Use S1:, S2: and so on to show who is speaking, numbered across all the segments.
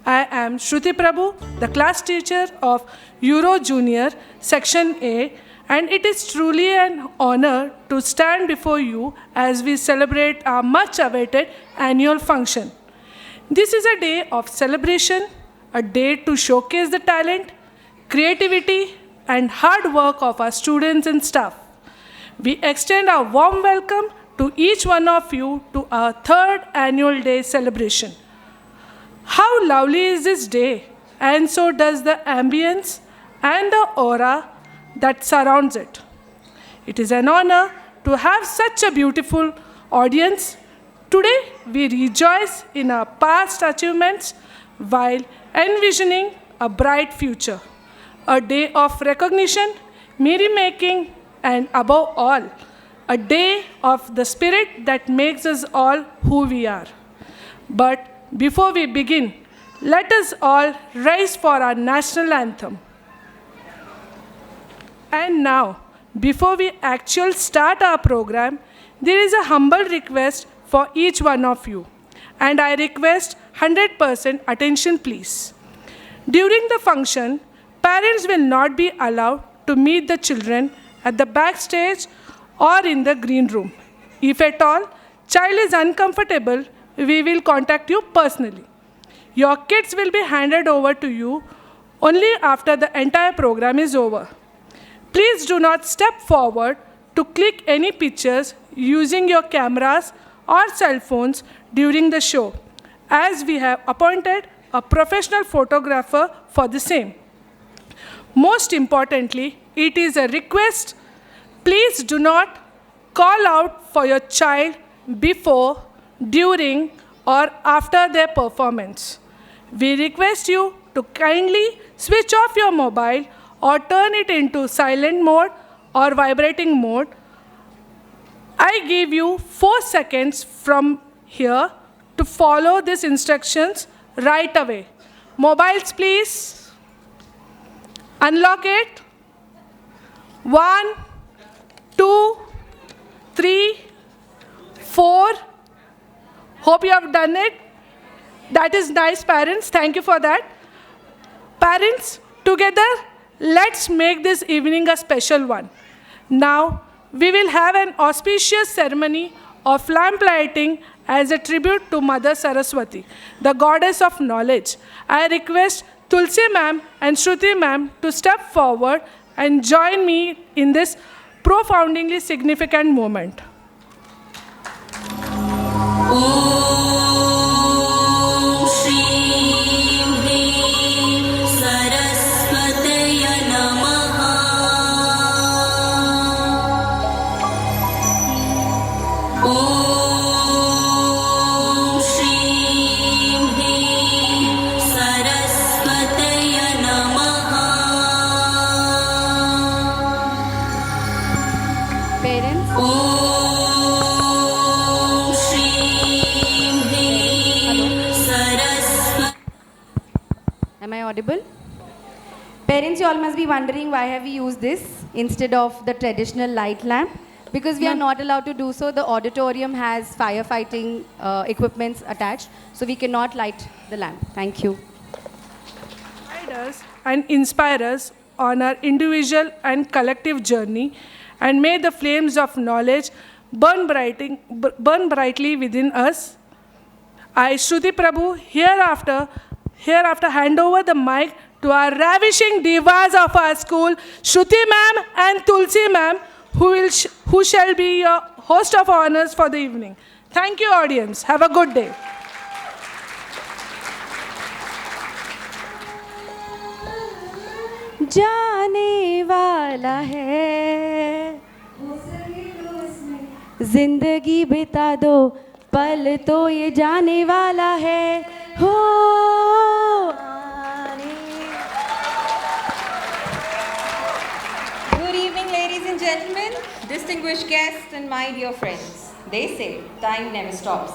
S1: I am Shruti Prabhu, the class teacher of Euro Junior Section A, and it is truly an honor to stand before you as we celebrate our much-awaited annual function. This is a day of celebration, a day to showcase the talent, creativity, and hard work of our students and staff. We extend our warm welcome to each one of you to our third annual day celebration. How lovely is this day, and so does the ambience and the aura that surrounds it. It is an honor to have such a beautiful audience. Today, we rejoice in our past achievements while envisioning a bright future. A day of recognition, merrymaking, and above all, a day of the spirit that makes us all who we are. But before we begin, let us all rise for our national anthem. And now, before we actually start our program, there is a humble request for each one of you. And I request 100% attention, please. During the function, parents will not be allowed to meet the children at the backstage or in the green room. If at all, child is uncomfortable, we will contact you personally. Your kids will be handed over to you only after the entire program is over. Please do not step forward to click any pictures using your cameras or cell phones during the show, as we have appointed a professional photographer for the same. Most importantly, it is a request. Please do not call out for your child before, during, or after their performance. We request you to kindly switch off your mobile or turn it into silent mode or vibrating mode. I give you 4 seconds from here to follow these instructions right away. Mobiles, please. Unlock it. 1, 2, 3, 4. Hope you have done it. That is nice, parents. Thank you for that. Parents, together, let's make this evening a special one. Now, we will have an auspicious ceremony of lamp lighting as a tribute to Mother Saraswati, the goddess of knowledge. I request Tulsi ma'am and Shruti ma'am to step forward and join me in this profoundly significant moment.
S2: Am I audible? Parents, you all must be wondering why have we used this instead of the traditional light lamp. Because we are not allowed to do so. The auditorium has firefighting equipments attached, so we cannot light the lamp. Thank you.
S1: Guide us and inspire us on our individual and collective journey, and may the flames of knowledge burn brightly within us. I, Shruti Prabhu, hereafter hand over the mic to our ravishing divas of our school, Shruti ma'am and Tulsi ma'am, who shall be your host of honors for the evening. Thank you, audience. Have a good day.
S2: जाने वाला है जिंदगी बिता दो पल तो ये जाने वाला है हो
S3: Good evening, ladies and gentlemen, distinguished guests and my dear friends. They say time never stops.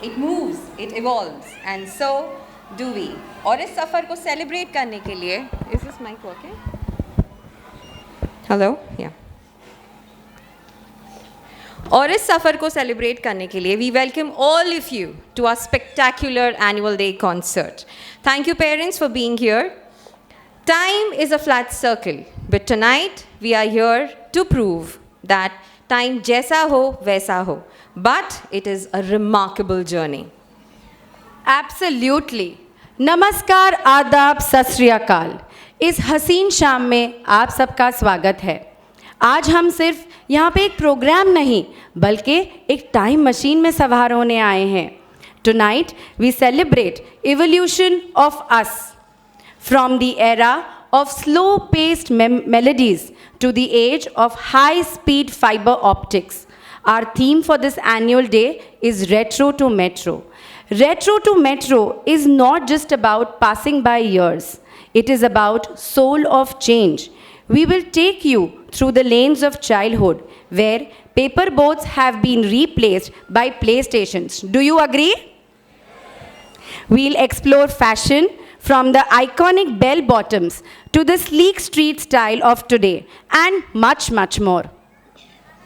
S3: It moves, it evolves, and so do we. और इस सफ़र को celebrate करने के लिए, is this mic working? Hello? Yeah. और इस सफ़र को celebrate करने के लिए we welcome all of you to our spectacular annual day concert. Thank you parents for being here. Time is a flat circle, but tonight we are here to prove that time jaisa ho वैसा हो, but it is a remarkable journey.
S2: Absolutely. नमस्कार, आदाब, सत श्री अकाल. इस हसीन शाम में आप सबका स्वागत है. आज हम सिर्फ यहाँ पे एक प्रोग्राम नहीं बल्कि एक टाइम मशीन में सवार होने आए हैं. Tonight we celebrate evolution of us. From the era of slow-paced melodies to the age of high-speed fiber optics, our theme for this annual day is Retro to Metro. Retro to Metro is not just about passing by years. It is about soul of change. We will take you through the lanes of childhood where paper boats have been replaced by PlayStations. Do you agree? We'll explore fashion, from the iconic bell bottoms to the sleek street style of today, and much, much more.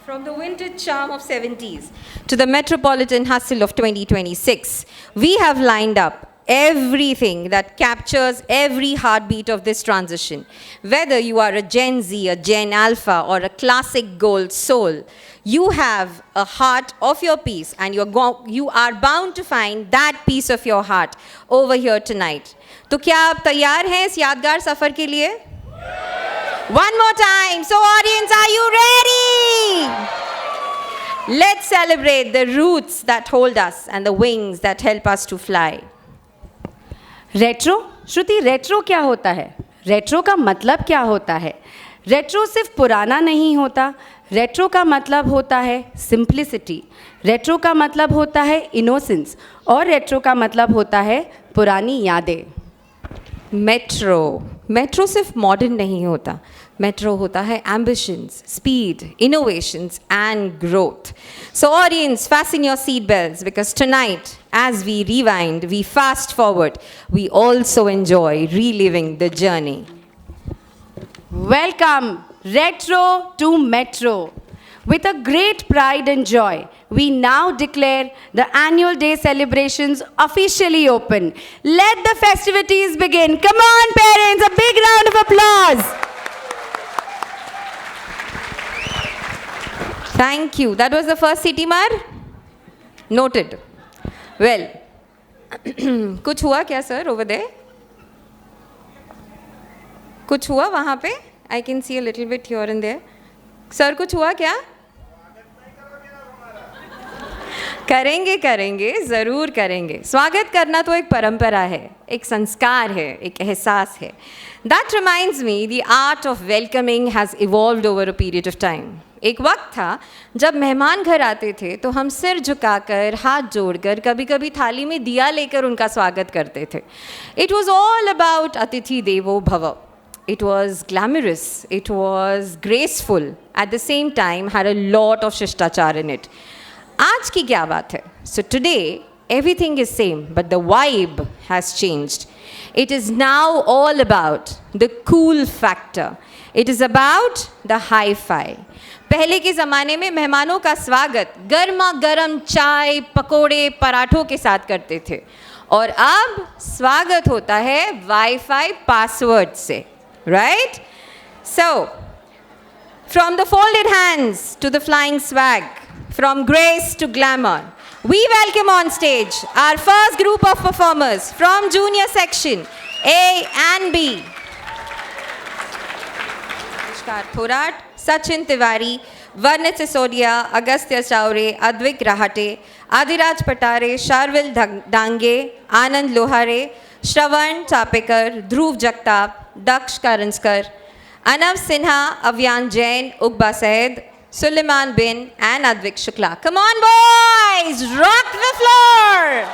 S3: From the vintage charm of 70s to the metropolitan hustle of 2026, we have lined up everything that captures every heartbeat of this transition. Whether you are a Gen Z, a Gen Alpha, or a classic gold soul, you have a heart of your piece, and you are bound to find that piece of your heart over here tonight. तो क्या आप तैयार हैं इस यादगार सफर के लिए? One more time. So audience, are you ready? Let's celebrate the roots that hold us and the wings that help us to fly.
S2: Retro, Shruti, retro क्या होता है? रेट्रो का मतलब क्या होता है? रेट्रो सिर्फ पुराना नहीं होता. रेट्रो का मतलब होता है सिंप्लिसिटी. रेट्रो का मतलब होता है इनोसेंस. और रेट्रो का मतलब होता है पुरानी यादें.
S3: मेट्रो सिर्फ मॉडर्न नहीं होता. मेट्रो होता है ambitions, speed, innovations and growth. So audience, fasten your seat belts because tonight, as we rewind, we fast forward, we also enjoy reliving the journey.
S2: Welcome, Retro to Metro. With a great pride and joy, we now declare the annual day celebrations officially open. Let the festivities begin. Come on, parents, a big round of applause.
S3: Thank you. That was the first city mar. Noted. Well, कुछ हुआ क्या sir over there? कुछ हुआ वहाँ पे? I can see a little bit here and there. Sir, कुछ हुआ क्या? करेंगे, ज़रूर करेंगे. स्वागत करना तो एक परंपरा है, एक संस्कार है, एक एहसास है. That reminds me, the art of welcoming has evolved over a period of time. एक वक्त था जब मेहमान घर आते थे तो हम सिर झुकाकर, हाथ जोड़कर, कभी कभी थाली में दिया लेकर उनका स्वागत करते थे. It was all about अतिथि देवो भव. It was glamorous, it was graceful, at the same time had a lot of शिष्टाचार in it. आज की क्या बात है? So today, everything is same, but the vibe has changed. It is now all about the cool factor. It is about the hi-fi. पहले के ज़माने में मेहमानों का स्वागत गर्मा गर्म चाय, पकोड़े, पराठों के साथ करते थे. और अब स्वागत होता है वाईफाई पासवर्ड से. Right? So, from the folded hands to the flying swag, from grace to glamour, we welcome on stage our first group of performers from junior section A and B. Anushka Thorat, Sachin Tiwari, Varnit Sisodia, Agastya Chaure, Advik Rahate, Adiraj Patare, Sharvil Dange, Anand Lohare, Shravan Chapekar, Dhruv Jagtap, Daksh Karanskar, Anav Sinha, Avyan Jain, Ugba Said, Suleiman Bin and Advik Shukla. Come on boys, rock the floor!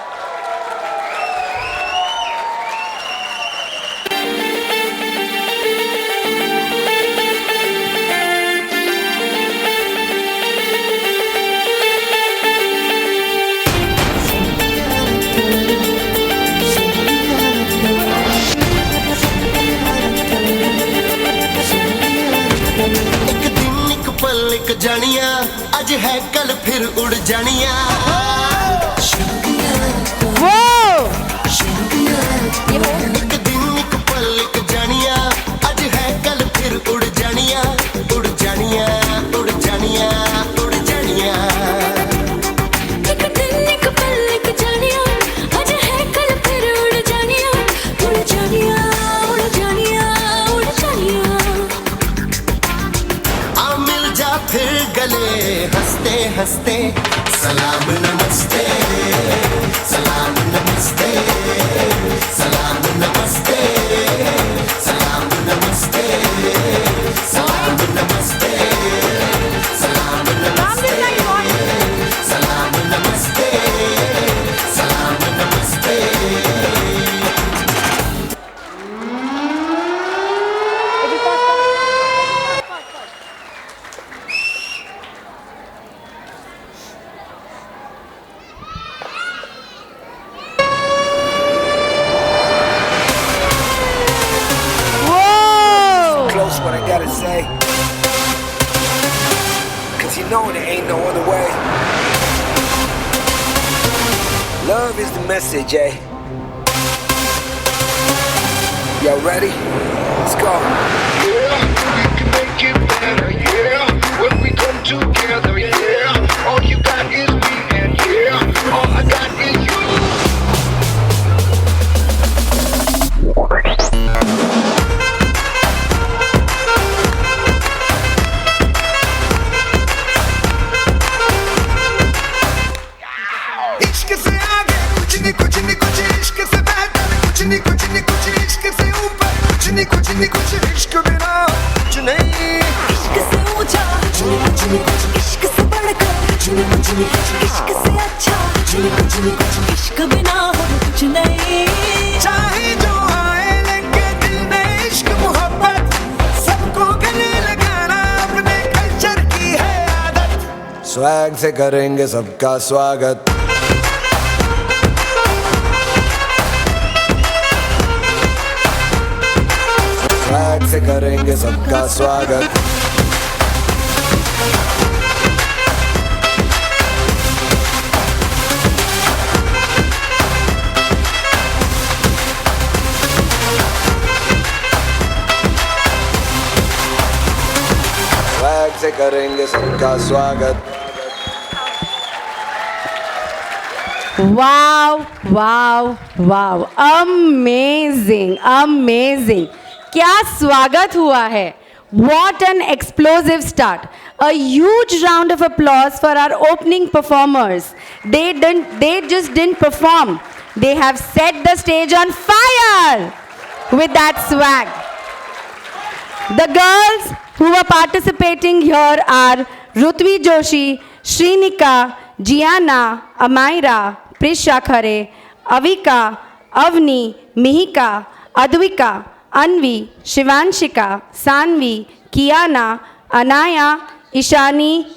S4: जानिया जानिया अज है कल फिर उड़ जानिया एक दिन एक पल एक जानिया अज है कल फिर उड़ जानिया उड़ जानिया उड़ जानिया उड़ जानिया
S5: एक दिन एक पल एक जानिया अज है कल फिर उड़ जानिया उड़ जानिया उड़ जानिया उड़ जानिया
S4: आ मिल जा फिर गले हंसते हंसते सलाम नमस्ते सलाम नमस्ते सलाम नमस्ते सलाम नमस्ते सलाम नमस्ते सलाम नमस्ते सलाम नमस्ते सलाम नमस्ते
S6: Close what I gotta say. Cause you know there ain't no other way. Love is the message, eh? Y'all ready? Let's go.
S7: Yeah, we can make it better, yeah. When we come together, yeah. All you got is me, and yeah, all I got is you.
S6: इश्क से आगे कुछ नहीं कुछ नहीं कुछ इश्क से बेहतर कुछ नहीं कुछ नहीं कुछ इश्क से ऊपर कुछ नहीं कुछ नहीं कुछ इश्क बिना कुछ नहीं
S5: इश्क से ऊंचा कुछ नहीं कुछ इश्क से बढ़कर कुछ नहीं कुछ इश्क से अच्छा कुछ नहीं कुछ इश्क बिना हो कुछ नहीं
S6: चाहे जो आए लगे दिल में इश्क मोहब्बत सबको गले लगाना अपने कल्चर की है आदत स्वैग से करेंगे सबका स्वागत स्वैग से करेंगे सबका स्वागत स्वैग से करेंगे सबका स्वागत
S2: Wow, wow, wow. Amazing, amazing. क्या स्वागत हुआ है. What an explosive start. A huge round of applause for our opening performers. They just didn't perform. They have set the stage on fire with that swag. The girls who were participating here are Rutvi Joshi, Shrinika, Gianna, Amaira, Prisha Khare, Avika, Avni, Mihika, Advika, Anvi, Shivanshika, Sanvi, Kiana, Anaya, Ishani,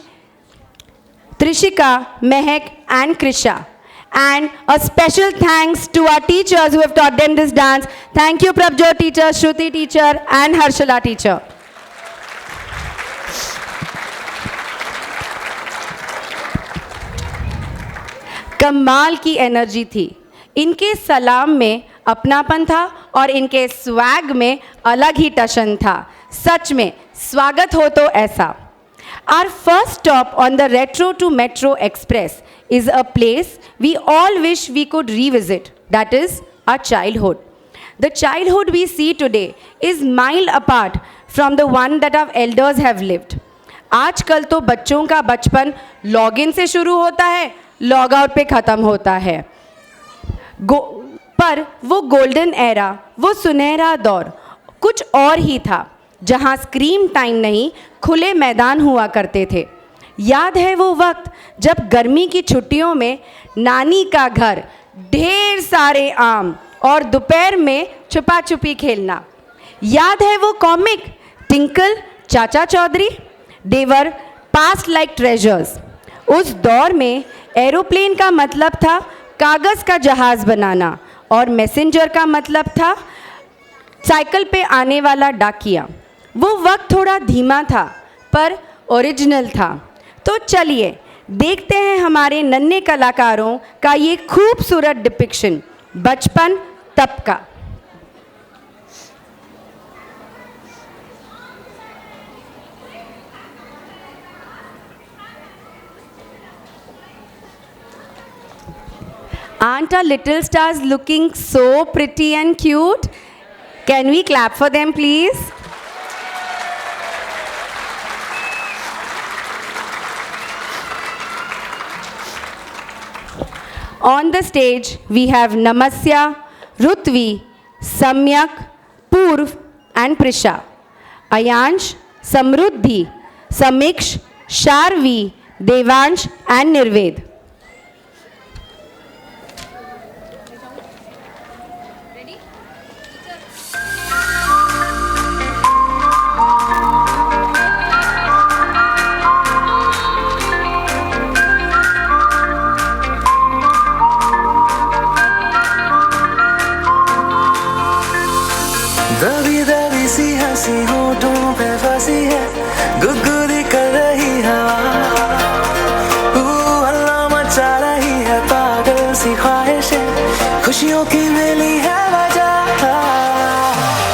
S2: Trishika, Mehak and Krisha. And a special thanks to our teachers who have taught them this dance. Thank you Prabjot teacher, Shruti teacher and Harshala teacher. कमाल की energy थी. इनके सलाम में अपनापन था और इनके स्वैग में अलग ही टशन था. सच में स्वागत हो तो ऐसा. Our first stop on the Retro to Metro Express is a place we all wish we could revisit. That is our childhood. The childhood we see today is mile apart from the one that our elders have lived. आजकल तो बच्चों का बचपन login से शुरू होता है, log out पे ख़त्म होता है. पर वो गोल्डन एरा, वो सुनहरा दौर कुछ और ही था, जहाँ स्क्रीन टाइम नहीं खुले मैदान हुआ करते थे. याद है वो वक्त जब गर्मी की छुट्टियों में नानी का घर, ढेर सारे आम और दोपहर में छुपा छुपी खेलना. याद है वो कॉमिक टिंकल, चाचा चौधरी. दे वर पास्ट लाइक ट्रेजर्स. उस दौर में एरोप्लेन का मतलब था कागज़ का जहाज़ बनाना और मैसेंजर का मतलब था साइकिल पे आने वाला डाकिया. वो वक्त थोड़ा धीमा था पर ओरिजिनल था. तो चलिए देखते हैं हमारे नन्हे कलाकारों का ये खूबसूरत डिपिक्शन बचपन तब का। Aren't our little stars looking so pretty and cute? Can we clap for them, please? On the stage, we have Namasya, Rutvi, Samyak, Purv, and Prisha. Ayansh, Samruddhi, Samiksh, Sharvi, Devansh, and Nirved.
S6: दबी दबी सी हंसी होठों पे फंसी है, गुदगुदी कर रही हवा, हल्ला मचा रही है पागल सी ख्वाहिशें, खुशियों की मिली है वजह,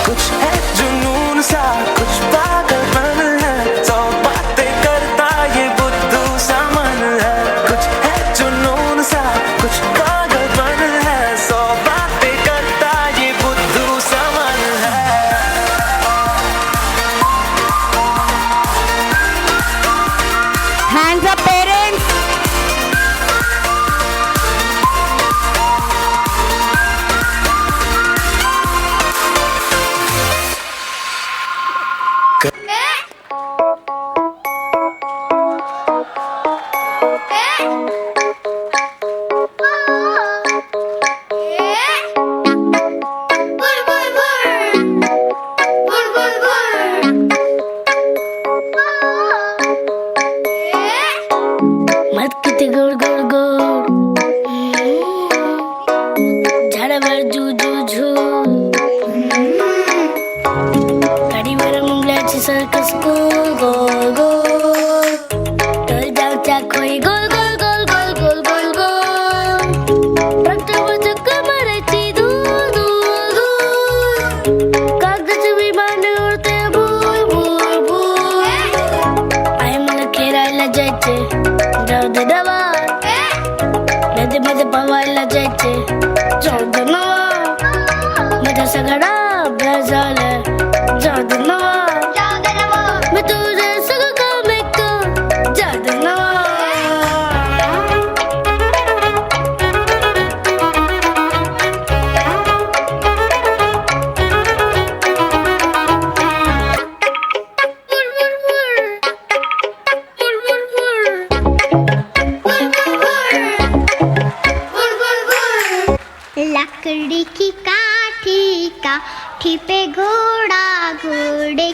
S6: कुछ है जुनून सा कुछ पागलपन है, सौ बातें करता ये बुद्धू सा मन है, कुछ है जुनून सा कुछ पागलपन है, सौ बातें करता ये बुद्धू सा मन है।
S2: Hands up, parents.
S5: मत किती गोड गोड गोड झाडावर जू जू झू गाडीवर मुंगल्याची सर्कस गोल गोल गोल तर जाऊच्या खोई गोल गोल गोल गोल गोल गोल गोल ट्रॅक्टरवर चक्कर मारायची दूर दूर दूर कागदाचे विमान उडते भूर भूर भूर आई मला खेळायला जायचे जाऊ दे दवा नदीमध्ये पवायला जायचे जाऊ दे नवा माझा सगळा अभ्यास झाला जाऊ दे नवा मी तुझे सगळं काम ऐकतो जाऊ दे नवा
S8: लकड़ी की काठी पे घोड़ा घोड़े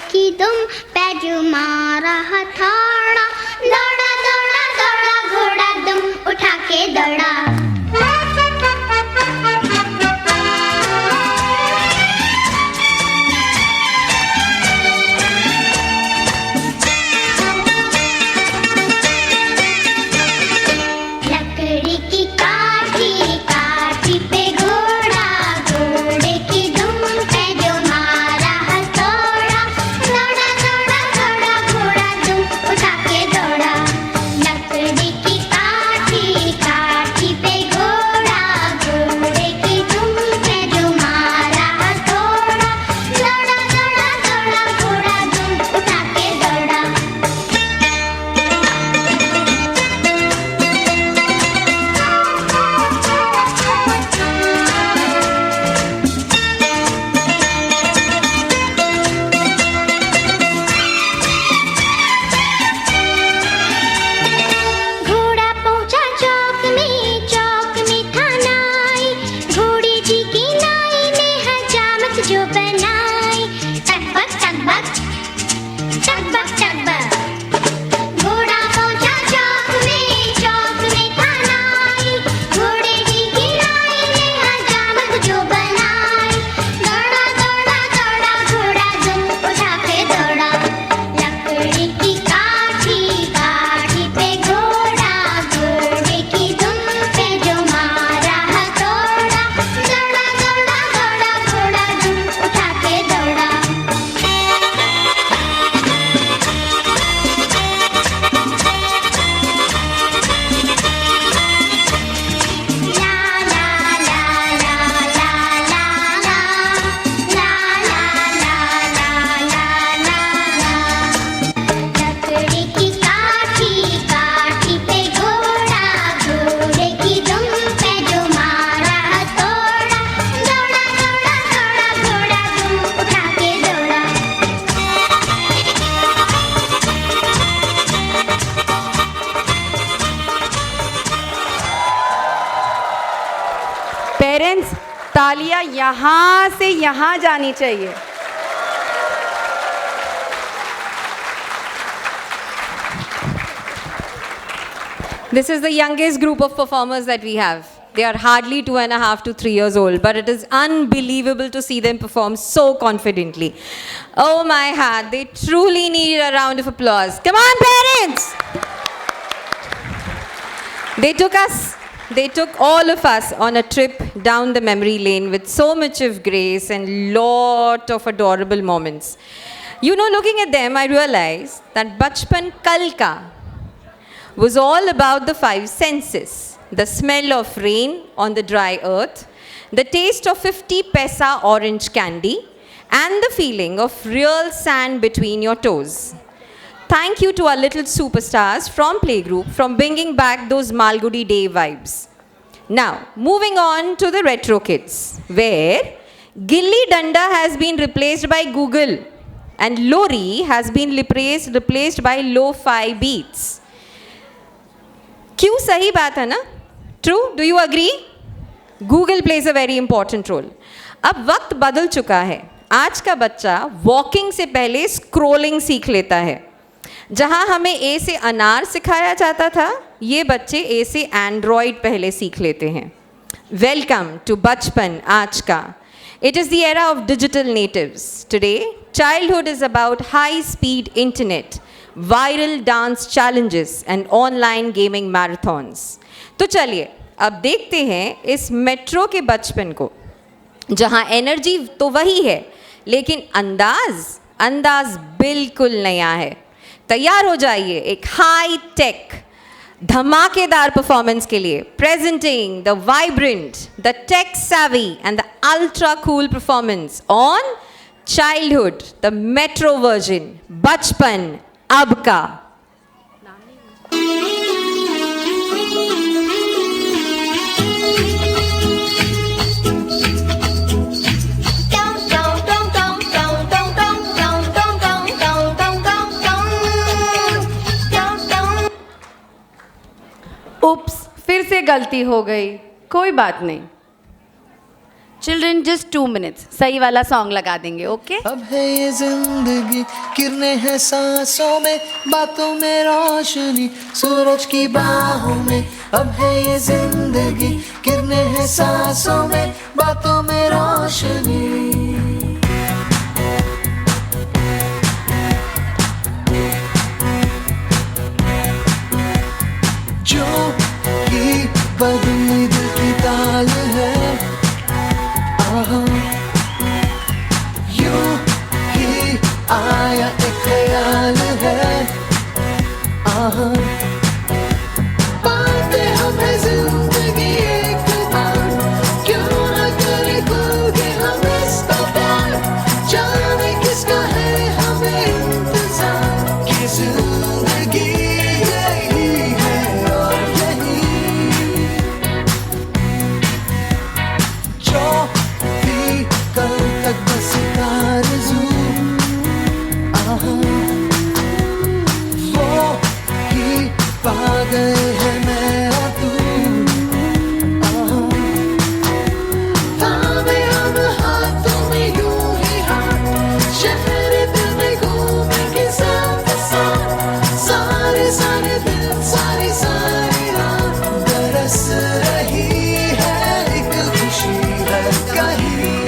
S2: पेरेंट्स, तालियां यहाँ से यहाँ जानी चाहिए. This is the youngest group of performers that we have. They are hardly 2.5 to 3 years old, but it is unbelievable to see them perform so confidently. Oh my heart, they truly need a round of applause. Come on, parents! They took all of us on a trip down the memory lane with so much of grace and lot of adorable moments. You know, looking at them, I realized that Bachpan Kal Ka was all about the 5 senses. The smell of rain on the dry earth, the taste of 50 paisa orange candy, and the feeling of real sand between your toes. Thank you to our little superstars from Playgroup for bringing back those Malgudi Day vibes. Now, moving on to the retro kids, where Gilli Danda has been replaced by Google and Lori has been replaced by lo-fi beats. क्यों? सही बात है ना? True? Do you agree? Google plays a very important role. अब वक्त बदल चुका है. आज का बच्चा वॉकिंग से पहले स्क्रोलिंग सीख लेता है. जहाँ हमें ए से अनार सिखाया जाता था, ये बच्चे ए से एंड्रॉयड पहले सीख लेते हैं. वेलकम टू बचपन आज का. It is the era of digital natives. Today, childhood is about high-speed internet, viral dance challenges and online gaming marathons. तो चलिए अब देखते हैं इस मेट्रो के बचपन को, जहाँ एनर्जी तो वही है लेकिन अंदाज बिल्कुल नया है. तैयार हो जाइए एक हाई टेक धमाकेदार परफॉर्मेंस के लिए. Presenting the vibrant, the tech savvy and the ultra cool performance on Childhood, the metro version, बचपन अब का. उप्स, फिर से गलती हो गई. कोई बात नहीं. Children, just 2 minutes. सही वाला सॉन्ग लगा देंगे. ओके?
S6: अब है ये जिंदगी, किरणें हैं सांसों में, बातों में रोशनी, सूरज की बाहों में. अब है ये जिंदगी, किरणें हैं सांसों में, बातों में रोशनी. जो की बदली दिल की ताल है, यूं ही आया एक ख्याल है. पाते हमें जिंदगी एक बार, क्यों न करे खुल के हम इसका प्यार. जाने किसका है हमें इंतजार, कि जिंदगी यही है और यही. जो भी कल तक बस आरज़ू, वो ही पा गए हैं मैं और तू. थामे हम हाथों में यूं ही हाथ, शहर दिल में घूमेंगे साथ साथ. सारे दिन सारी रात बरस रही है एक खुशी है कहीं.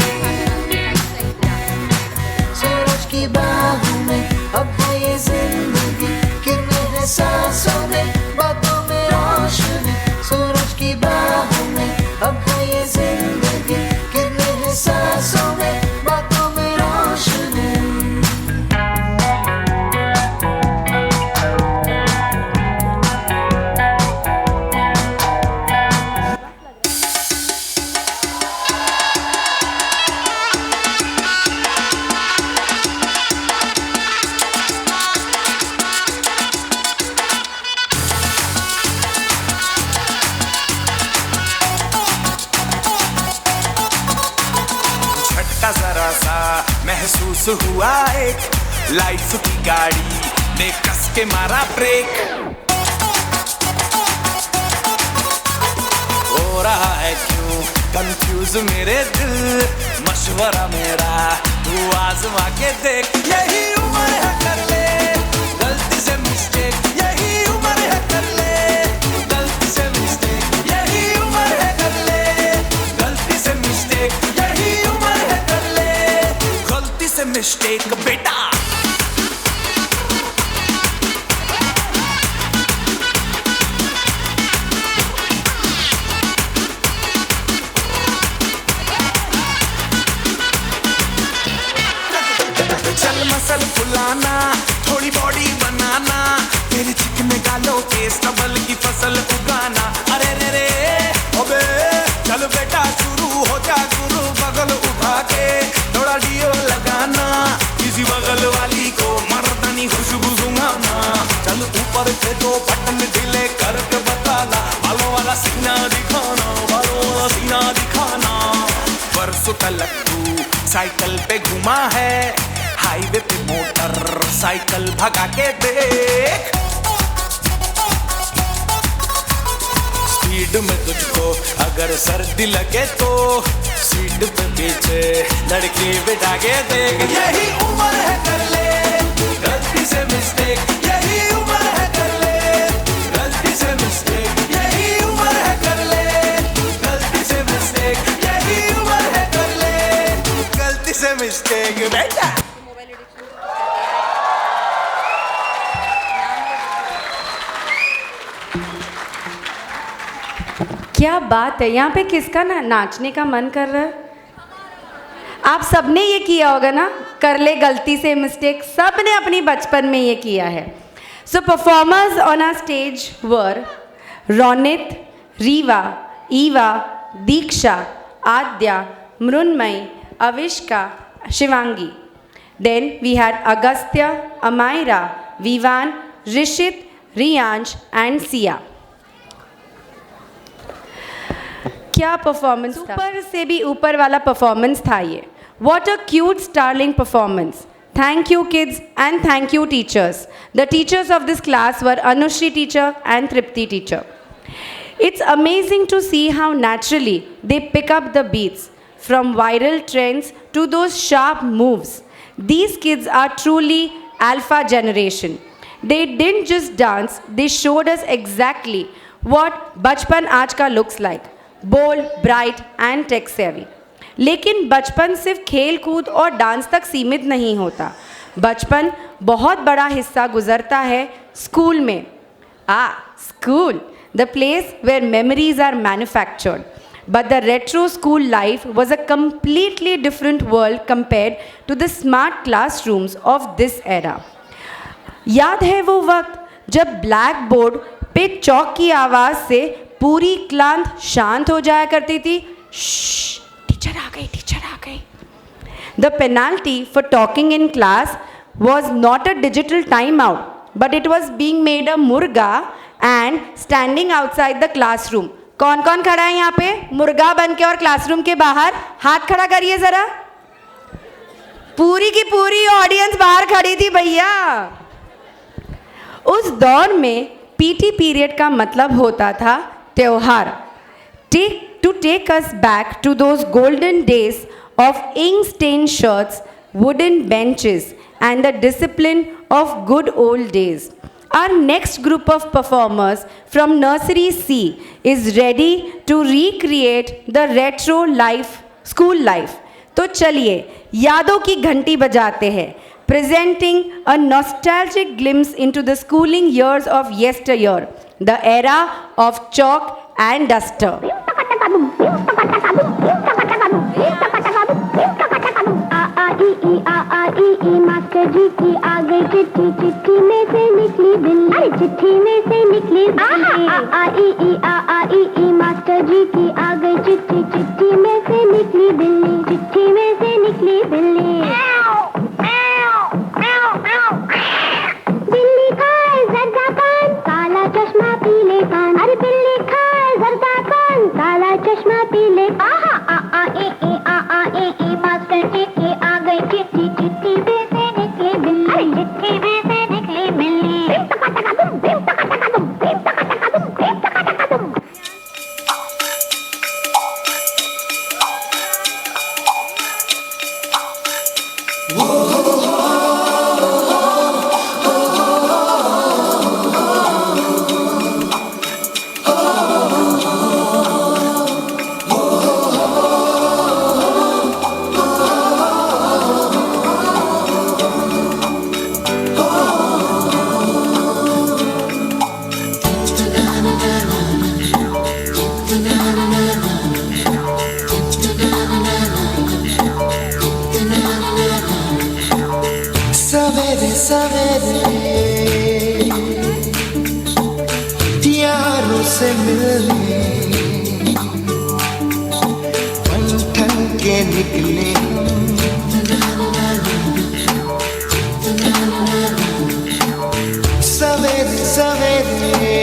S6: सूरज की बाहों में अब है ये जिंदगी, किरणें हैं सांसों में, बातों में रोशनी. सूरज की बाहों में अब है ये जिंदगी, किरणें हैं सांसों में, बातों में रोशनी.
S8: झटका जरा सा महसूस हुआ, एक लाइफ की गाड़ी ने कस के मारा ब्रेक. हो रहा है क्यों कंफ्यूज मेरे दिल, मशवरा मेरा तू आजमा के देख। यही उम्र है कर ले गलती से मिस्टेक, यही उम्र है कर ले गलती से मिस्टेक, यही उम्र है कर ले गलती से मिस्टेक, यही उम्र है कर ले गलती से मिस्टेक बेटा। चल मसल फुलाना, थोड़ी बॉडी बनाना, तेरे चिकने गालों के स्टबल की फसल उगाना। अरे रे रे अबे चल बेटा शुरू हो जा गुरु, बगल उठा के थोड़ा डियो लगाना, किसी बगल वाली को मर्दानी खुशबू सुंघाना। चल ऊपर से दो बटन ढीले करके बताना, बालों वाला सीना दिखाना, बालों वाला सीना दिखाना। परसों तलक तू साइकिल पे घुमा है, हाईवे पे मोटर साइकिल भगा के देख। स्पीड में तुझको अगर सर्दी लगे तो सीट पे पीछे लड़की बिठा के देख। यही उम्र है कर ले गलती से मिस्टेक, यही उम्र है कर ले गलती से मिस्टेक, यही उम्र है कर ले गलती से मिस्टेक, यही उम्र है कर ले गलती से मिस्टेक बेटा।
S2: क्या बात है, यहाँ पे किसका ना नाचने का मन कर रहा है? आप सबने ये किया होगा ना, कर ले गलती से मिस्टेक, सबने अपनी बचपन में ये किया है। So performers on our stage were Ronit, Reeva, Eva, Diksha, Aadya, Mrinmayi, Avishka, Shivangi. Then we had Agastya, Amaira, Vivan, Rishit, Riyansh and Sia. क्या परफॉर्मेंस, ऊपर से भी ऊपर वाला परफॉर्मेंस था ये. What a cute starling performance. Thank you kids and thank you teachers. The teachers of this class were Anushri teacher and Tripti teacher. It's amazing to see how naturally they pick up the beats, from viral trends to those sharp moves. These kids are truly alpha generation. They didn't just dance, they showed us exactly what बचपन आज का looks like. Bold, bright and tech savvy. लेकिन बचपन सिर्फ खेल कूद और dance तक सीमित नहीं होता. बचपन बहुत बड़ा हिस्सा गुजरता है स्कूल में. School, the place where memories are manufactured. But the retro school life was a completely different world compared to the smart classrooms of this era. याद है वो वक्त जब ब्लैक बोर्ड पे चौक की आवाज़ से पूरी क्लास शांत हो जाया करती थी. टीचर आ गई, टीचर आ गई. The penalty for talking in class was not a digital timeout, but it was being made a मुर्गा and standing outside the classroom. कौन कौन खड़ा है यहाँ पे मुर्गा बन के और क्लासरूम के बाहर? हाथ खड़ा करिए ज़रा. पूरी की पूरी ऑडियंस बाहर खड़ी थी भैया. उस दौर में पीटी पीरियड का मतलब होता था त्योहार. To take us back to those golden days of ink-stained shirts, wooden benches, and the discipline of good old days. Our next group of performers from Nursery C is ready to recreate the retro life, school life. तो चलिए यादों की घंटी बजाते हैं. Presenting a nostalgic glimpse into the schooling years of yesteryear, the era of chalk and duster.
S5: Master ji की आ गई चिट्ठी, चिट्ठी में से निकली बिल्ली, चिट्ठी में से निकली बिल्ली. मास्टर जी की आ गई चिट्ठी, चिट्ठी में से निकली बिल्ली, चिट्ठी में से निकली बिल्ली. बिल्ली खाए जर्दा पान, काला चश्मा पीले कान. अरे बिल्ली खाए जर्दा पान, काला चश्मा पीले. मास्टर जी की आ गई चिट्ठी, चिट्ठी में से निकली बिल्ली, चिट्ठी में से निकली बिल्ली.
S4: से मिलने ठन ठन के निकले सवेरे सवेरे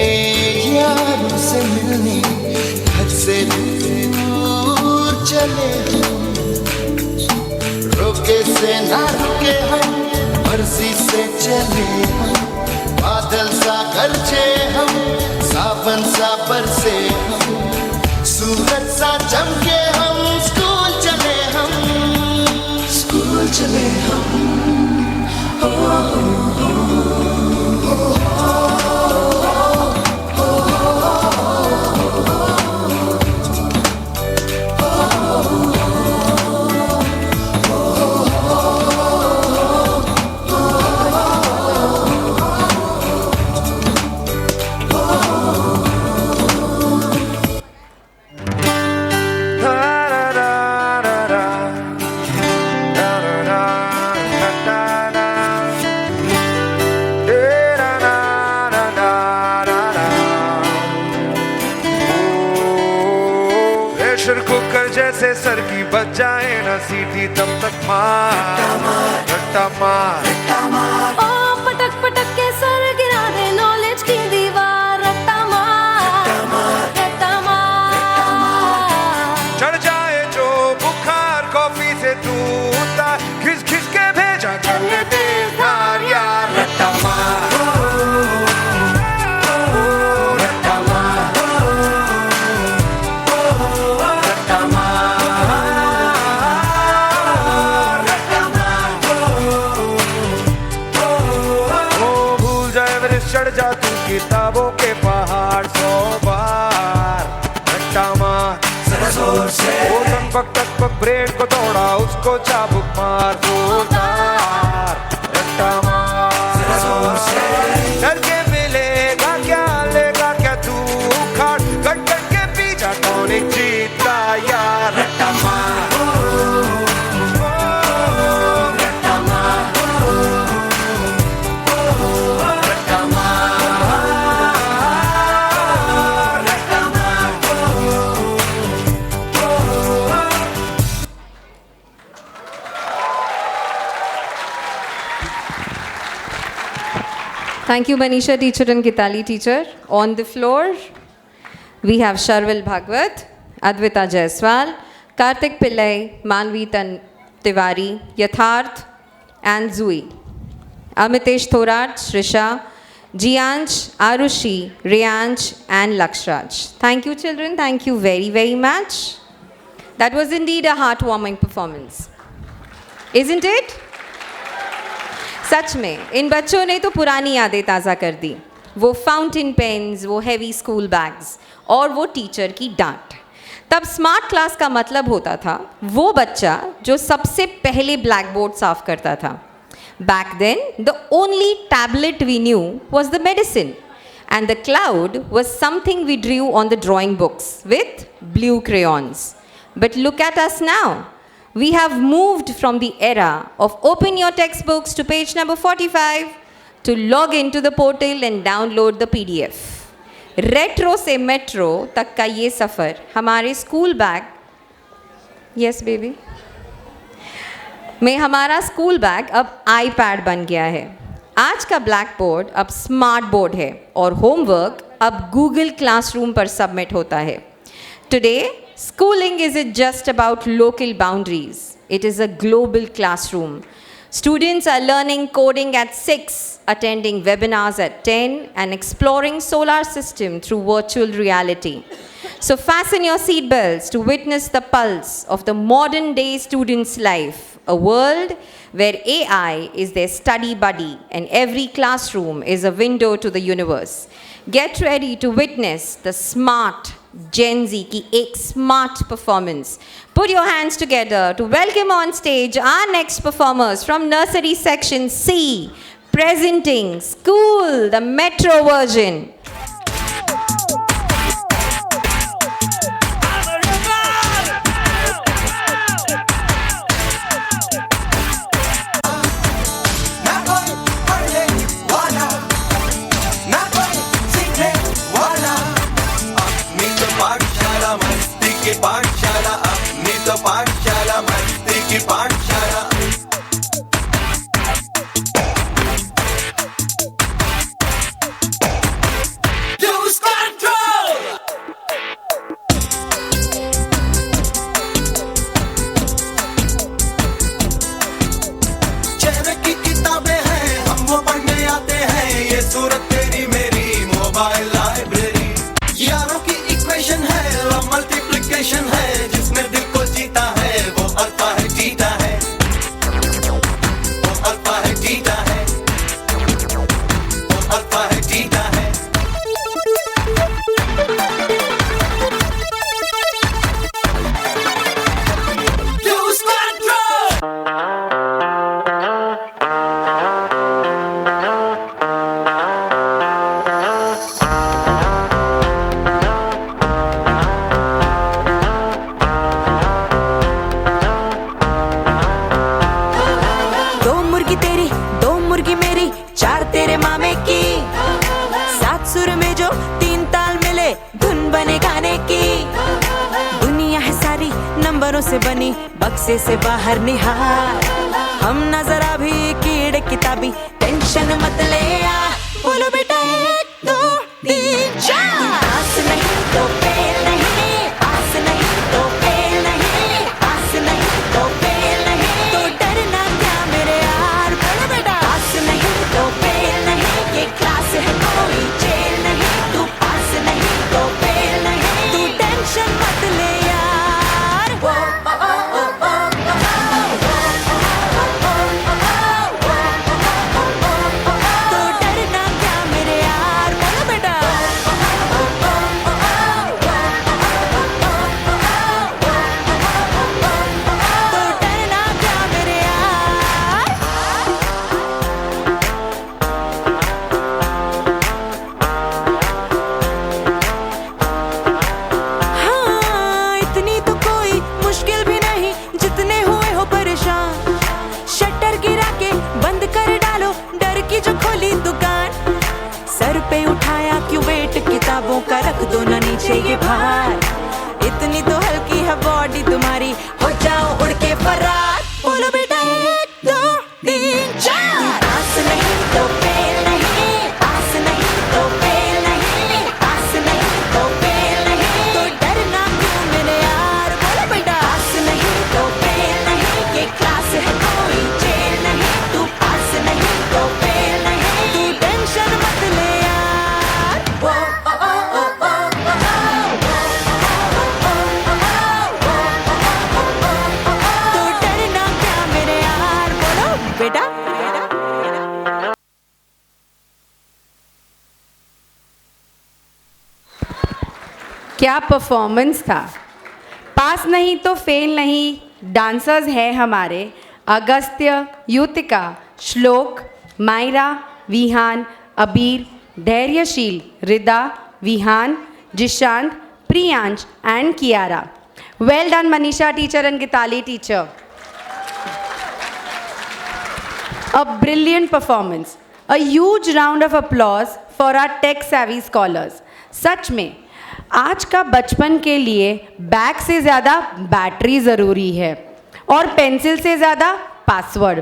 S4: यारों से मिलने घर से दूर चले रुके से ना रुके हम मर्जी से चले हम बादल सा गरजे हम सावन सा बरसे हम सूरज सा चमके हम स्कूल चले हम
S6: प्रेशर कुकर जैसे सर की बच जाए ना सीटी तब तक मार रट्टा मार
S2: ओ पटक पटक के सर गिरा दे नॉलेज की दीवार रट्टा मार
S6: चढ़ जाए जो बुखार कॉफी से तू उतार खिस खिस के भेजा कर लेते यार यार रट्टा मार चढ़ जा तू किताबों के पहाड़ 100 बार रट्टा मार जोर से वो टक पक ब्रेड को तोड़ा उसको चाबुक मार जोरदार रट्टा मार जोर से डर के मिलेगा क्या लेगा क्या तू उखाड़ कट कट के पीछा टॉनिक जीता यार रट्टा मार
S3: Thank you, Manisha teacher and Gitali teacher. On the floor, we have Sharvil Bhagwat, Advita Jaiswal, Kartik Pillai, Manvi Tiwari, Yatharth, and Zui. Amitesh Thorat, Shrisha, Jiansh, Arushi, Riyansh, and Lakshraj. Thank you, children. Thank you very, very much. That was indeed a heartwarming performance. Isn't it? सच में इन बच्चों ने तो पुरानी यादें ताज़ा कर दी वो fountain pens वो हैवी स्कूल बैग्स और वो टीचर की डांट तब स्मार्ट क्लास का मतलब होता था वो बच्चा जो सबसे पहले ब्लैक बोर्ड साफ करता था back then the only tablet we knew was the medicine and the cloud was something we drew on the drawing books with blue crayons. But look at us now. We have moved from the era of open your textbooks to page number 45 to log into the portal and download the PDF. Retro से metro तक का ये सफ़र हमारे school bag yes baby में हमारा school bag अब iPad बन गया है आज का ब्लैक बोर्ड अब स्मार्ट बोर्ड है और होमवर्क अब गूगल क्लासरूम पर सबमिट होता है Today, schooling isn't just about local boundaries. It is a global classroom. Students are learning coding at 6, attending webinars at 10, and exploring solar system through virtual reality. So fasten your seatbelts to witness the pulse of the modern day student's life, a world where AI is their study buddy and every classroom is a window to the universe. Get ready to witness the smart Gen Z की एक smart performance. Put your hands together to welcome on stage our next performers from nursery section C, presenting School, the Metro version.
S8: की पाठशाला अपनी तो पाठशाला मस्ती की पाठशाला Lose control चेहरे की किताबें हैं हम वो पढ़ने आते हैं ये सूरत तेरी मेरी मोबाइल लाइब्रेरी यारों की इक्वेशन है लव मल्टीप्लिकेशन है जिसने दिल को जीता है वो अल्फा है जीता है वो अल्फा है जीता है वो अल्फा है जीता है Lose control
S9: दो मुर्गी तेरी दो मुर्गी मेरी चार तेरे मामे की सात सुर में जो तीन ताल मिले धुन बने गाने की दुनिया है सारी नंबरों से बनी बक्से से बाहर निहार हम ना जरा भी कीड़े किताबी टेंशन मत ले आ बोलो बेटा एक दो तीन चार पास नहीं तो फेल नहीं पास नहीं तो फेल नहीं पास नहीं तो फेल नहीं तो डरना क्या मेरे यार बोलो बेटा पास नहीं तो फेल नहीं ये क्लास है कोई जेल नहीं तू पास नहीं तो फेल नहीं तू टेंशन मत ले यार वो तो डरना क्या मेरे यार बोलो बेटा तो डरना क्या मेरे यार हाँ इतनी तो कोई मुश्किल भी नहीं जितने हुए हो परेशान शटर गिरा के बंद कर डालो डर की जो खोली दुकान सर पे उठाया क्यों वेट किताबों का रख दो ना नीचे ये भार इतनी तो हल्की है बॉडी तुम्हारी हो जाओ उड़ के फरार बोलो बेटा एक दो तीन चार पास नहीं तो फेल नहीं पास नहीं तो फेल नहीं पास नहीं तो फेल नहीं तो डरना क्यों मेरे यार बोलो बेटा पास नहीं तो फेल नहीं ये क्लास है कोई जेल नहीं तू पास नहीं तो फेल नहीं तू टेंशन मत ले यार वो तो डरना क्या मेरे यार बोलो बेटा
S2: क्या परफॉर्मेंस था। पास नहीं तो फेल नहीं डांसर्स हैं हमारे अगस्त्य, युतिका, श्लोक, Myra, Vihaan, Abir, Dhairyasheel, Rida, Vihaan, Jishant, Priyansh and Kiara. Well done Manisha teacher and Gitali teacher. A brilliant performance. A huge round of applause for our tech savvy scholars. सच में आज का बचपन के लिए बैग से ज़्यादा बैटरी ज़रूरी है और पेंसिल से ज़्यादा पासवर्ड.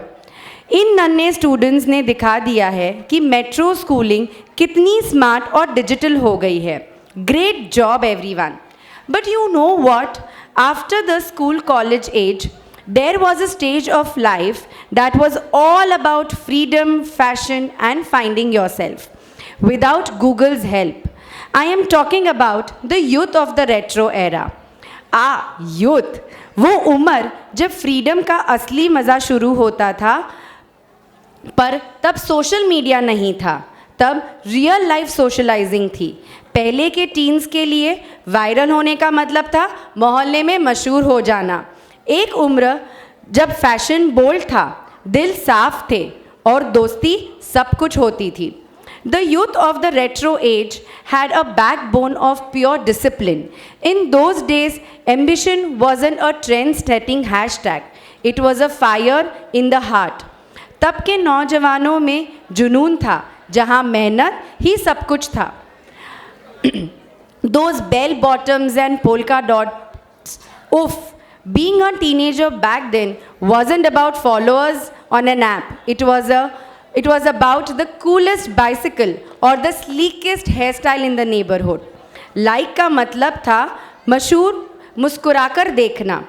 S2: इन नन्हे स्टूडेंट्स ने दिखा दिया है कि मेट्रो स्कूलिंग कितनी स्मार्ट और डिजिटल हो गई है. Great job everyone. But you know what? After the school college age, there was a stage of life that was all about freedom, fashion, and finding yourself. Without Google's help. I am talking about the youth of the retro era. Youth. वो उम्र जब freedom का असली मज़ा शुरू होता था, पर तब सोशल मीडिया नहीं था, तब रियल लाइफ सोशलाइजिंग थी. पहले के टीन्स के लिए वायरल होने का मतलब था मोहल्ले में मशहूर हो जाना. एक उम्र जब फैशन बोल्ड था, दिल साफ थे और दोस्ती सब कुछ होती थी. The youth of the retro age had a backbone of pure discipline. In those days, ambition wasn't a trend-setting hashtag. It was a fire in the heart. तब के नौजवानों में जुनून था, जहाँ मेहनत ही सब कुछ था. Those bell bottoms and polka dot Oof, being a teenager back then wasn't about followers on an app. It was about the coolest bicycle or the sleekest hairstyle in the neighborhood. Like का मतलब था मशहूर मुस्कुराकर देखना.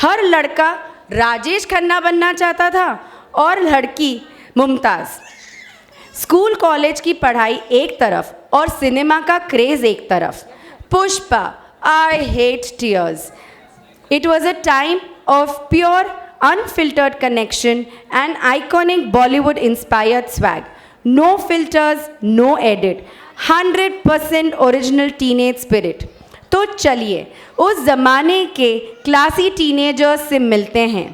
S2: हर लड़का राजेश खन्ना बनना चाहता था और लड़की मुमताज़. स्कूल कॉलेज की पढ़ाई एक तरफ और सिनेमा का क्रेज़ एक तरफ. Pushpa, I hate tears. It was a time of pure, unfiltered connection and iconic Bollywood-inspired swag. No filters, no edit. 100% original teenage spirit. तो चलिए उस ज़माने के क्लासी टीनेजर्स से मिलते हैं.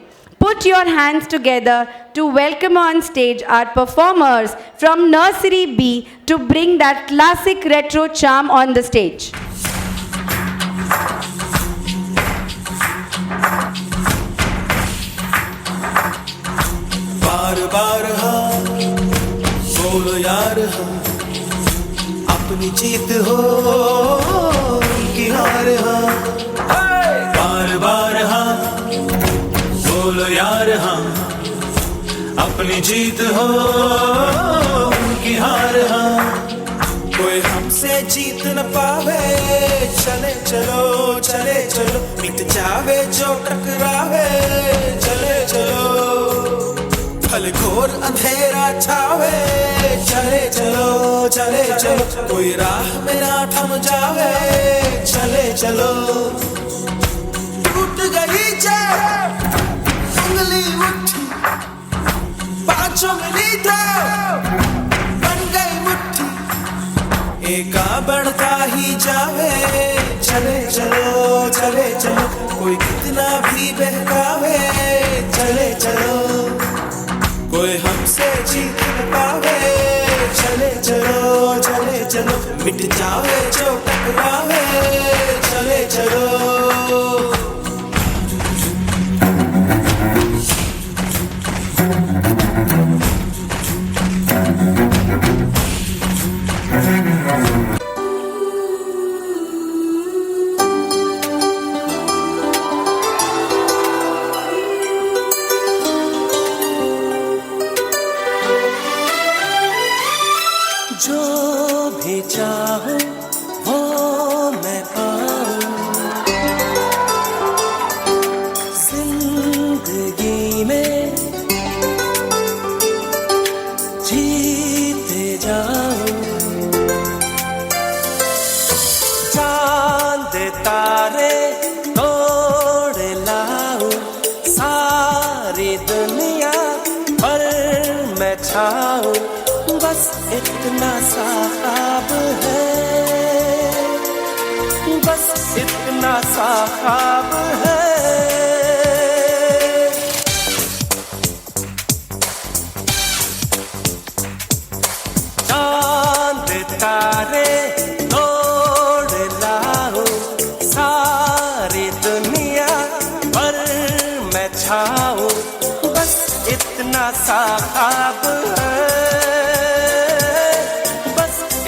S2: Put your hands together to welcome on stage our performers from Nursery B to bring that classic retro charm on the stage.
S8: बार बार हाँ बोलो यार हाँ, अपनी जीत हो कि हार हाँ. बार बार हाँ बोलो यार हाँ, अपनी जीत हो कि हार हाँ. कोई हमसे जीत न पावे, चले चलो चले चलो, मिट जावे जो टकरावे, चले चलो. भले घोर अंधेरा छावे, चले चलो चले चलो, कोई राह में ना थम जावे, चले चलो. टूट गई जब उंगली मुट्ठी, पांचों मिली तो बन गई मुट्ठी. एका बढ़ता ही जावे, चले चलो चले चलो, कोई कितना भी बहकावे, चले चलो. कोई हमसे जीत न पावे, चले चलो चले चलो, मिट जावे जो टकरावे, चले चलो. जो भी चाहो वो मैं पाऊं, जिंदगी में जीते जाऊं. चांद तारे तोड़ लाऊं, सारी दुनिया पर मैं छाऊं. बस इतना सा ख्वाब है, बस इतना सा ख्वाब है. चांद तारे तोड़ लाओ, सारी दुनिया पर मैं छाऊं. बस इतना सा ख्वाब है,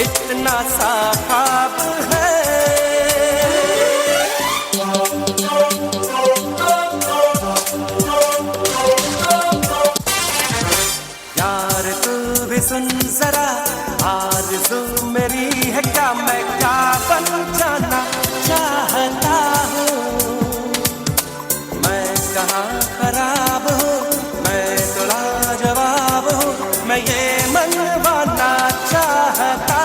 S8: इतना सा ख्वाब है. यार तू भी सुन जरा, आरज़ू मेरी है क्या, मैं क्या बन जाना चाहता हूँ. मैं कहाँ खराब हूँ, मैं तो लाजवाब हूँ, मैं ये मनवाना चाहता.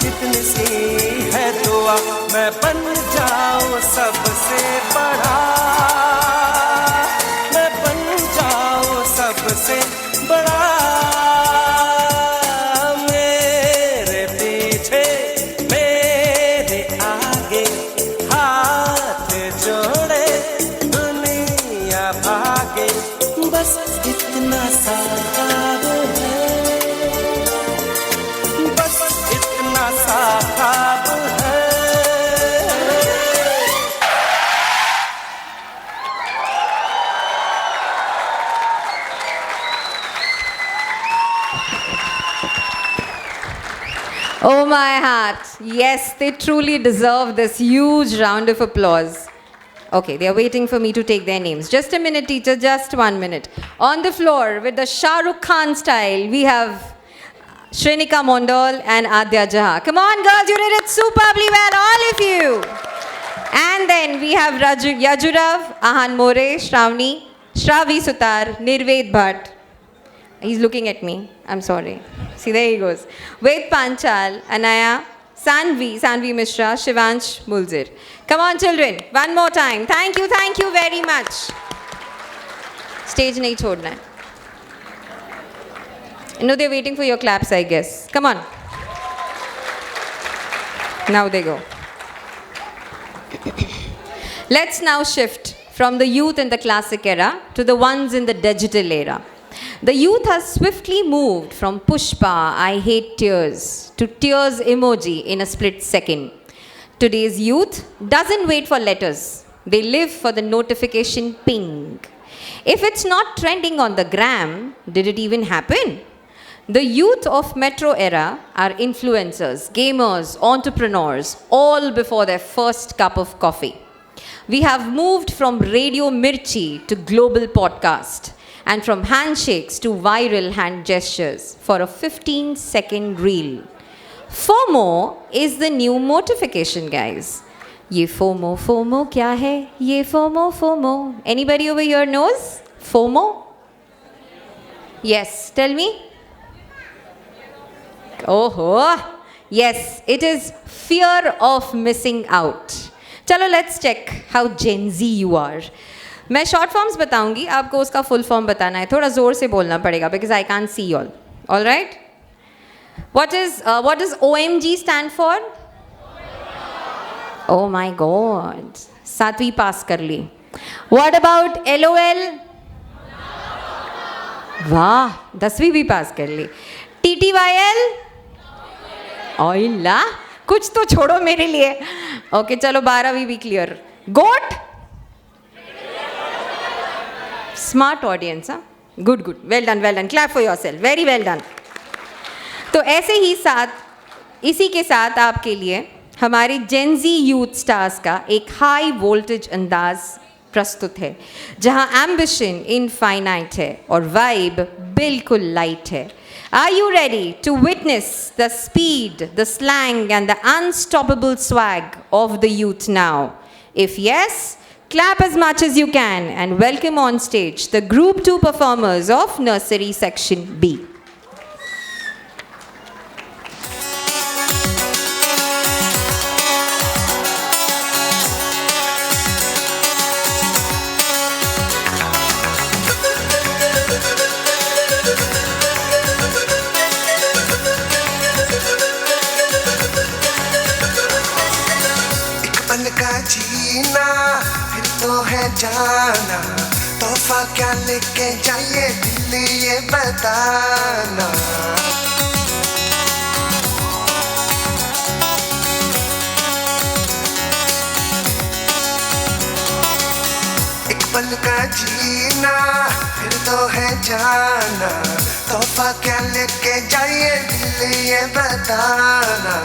S8: कितनी सी है दुआ, मैं बन जाऊं सबसे बड़ा, मैं बन जाऊं सबसे बड़ा. मेरे पीछे मेरे आगे हाथ जोड़े दुनिया भागे. बस इतना सा ख्वाब है, इतना सा ख्वाब है.
S3: Oh, my heart. Yes, they truly deserve this huge round of applause. Okay, they are waiting for me to take their names. Just a minute, teacher, just 1 minute. On the floor, with the Shah Rukh Khan style, we have Shrenika Mondal and Adya Jaha. Come on, girls, you did it superbly well, all of you. And then we have Yajurav, Ahan More, Shravani, Shravi Sutar, Nirved Bhatt. He's looking at me. I'm sorry. See, there he goes. Ved Panchal, Anaya, Sanvi Mishra, Shivansh Mulzir. Come on, children. One more time. Thank you very much. Stage nahi chodna hai. No, they're waiting for your claps, I guess. Come on. Now they go. Let's now shift from the youth in the classic era to the ones in the digital era. The youth has swiftly moved from Pushpa, I hate tears, to tears emoji in a split second. Today's youth doesn't wait for letters. They live for the notification ping. If it's not trending on the gram, did it even happen? The youth of metro era are influencers, gamers, entrepreneurs, all before their first cup of coffee. We have moved from Radio Mirchi to global podcast, and from handshakes to viral hand gestures for a 15-second reel. FOMO is the new motification, guys. Ye FOMO kya hai? Ye FOMO. Anybody over here knows FOMO? Yes, tell me. Oh, yes, it is fear of missing out. Chalo, let's check how Gen Z you are. मैं short forms बताऊंगी, आपको उसका full form बताना है. थोड़ा जोर से बोलना पड़ेगा because I can't see all. All right. What does OMG stand for? Oh my God. 7वीं पास कर ली. What about LOL? वाह, 10वीं भी पास कर ली. TTYL? ओइला, कुछ तो छोड़ो मेरे लिए. ओके, चलो 12वीं भी clear. Goat? Smart audience, huh? Good. Well done. Clap for yourself. Very well done. तो ऐसे ही इसी के साथ आपके लिए हमारे Gen Z यूथ स्टार्स का एक हाई वोल्टेज अंदाज प्रस्तुत है, जहां एम्बिशन इनफाइनाइट है और वाइब बिल्कुल लाइट है. Are you ready to witness the speed, the slang and the unstoppable swag of the youth now? If yes, clap as much as you can and welcome on stage the Group 2 performers of Nursery Section B.
S6: जीना फिर तो है जाना, तोहफा क्या लेके जाइए दिल ये बताना. एक पल का जीना फिर तो है जाना, तोहफा क्या लेके जाइए दिल ये बताना.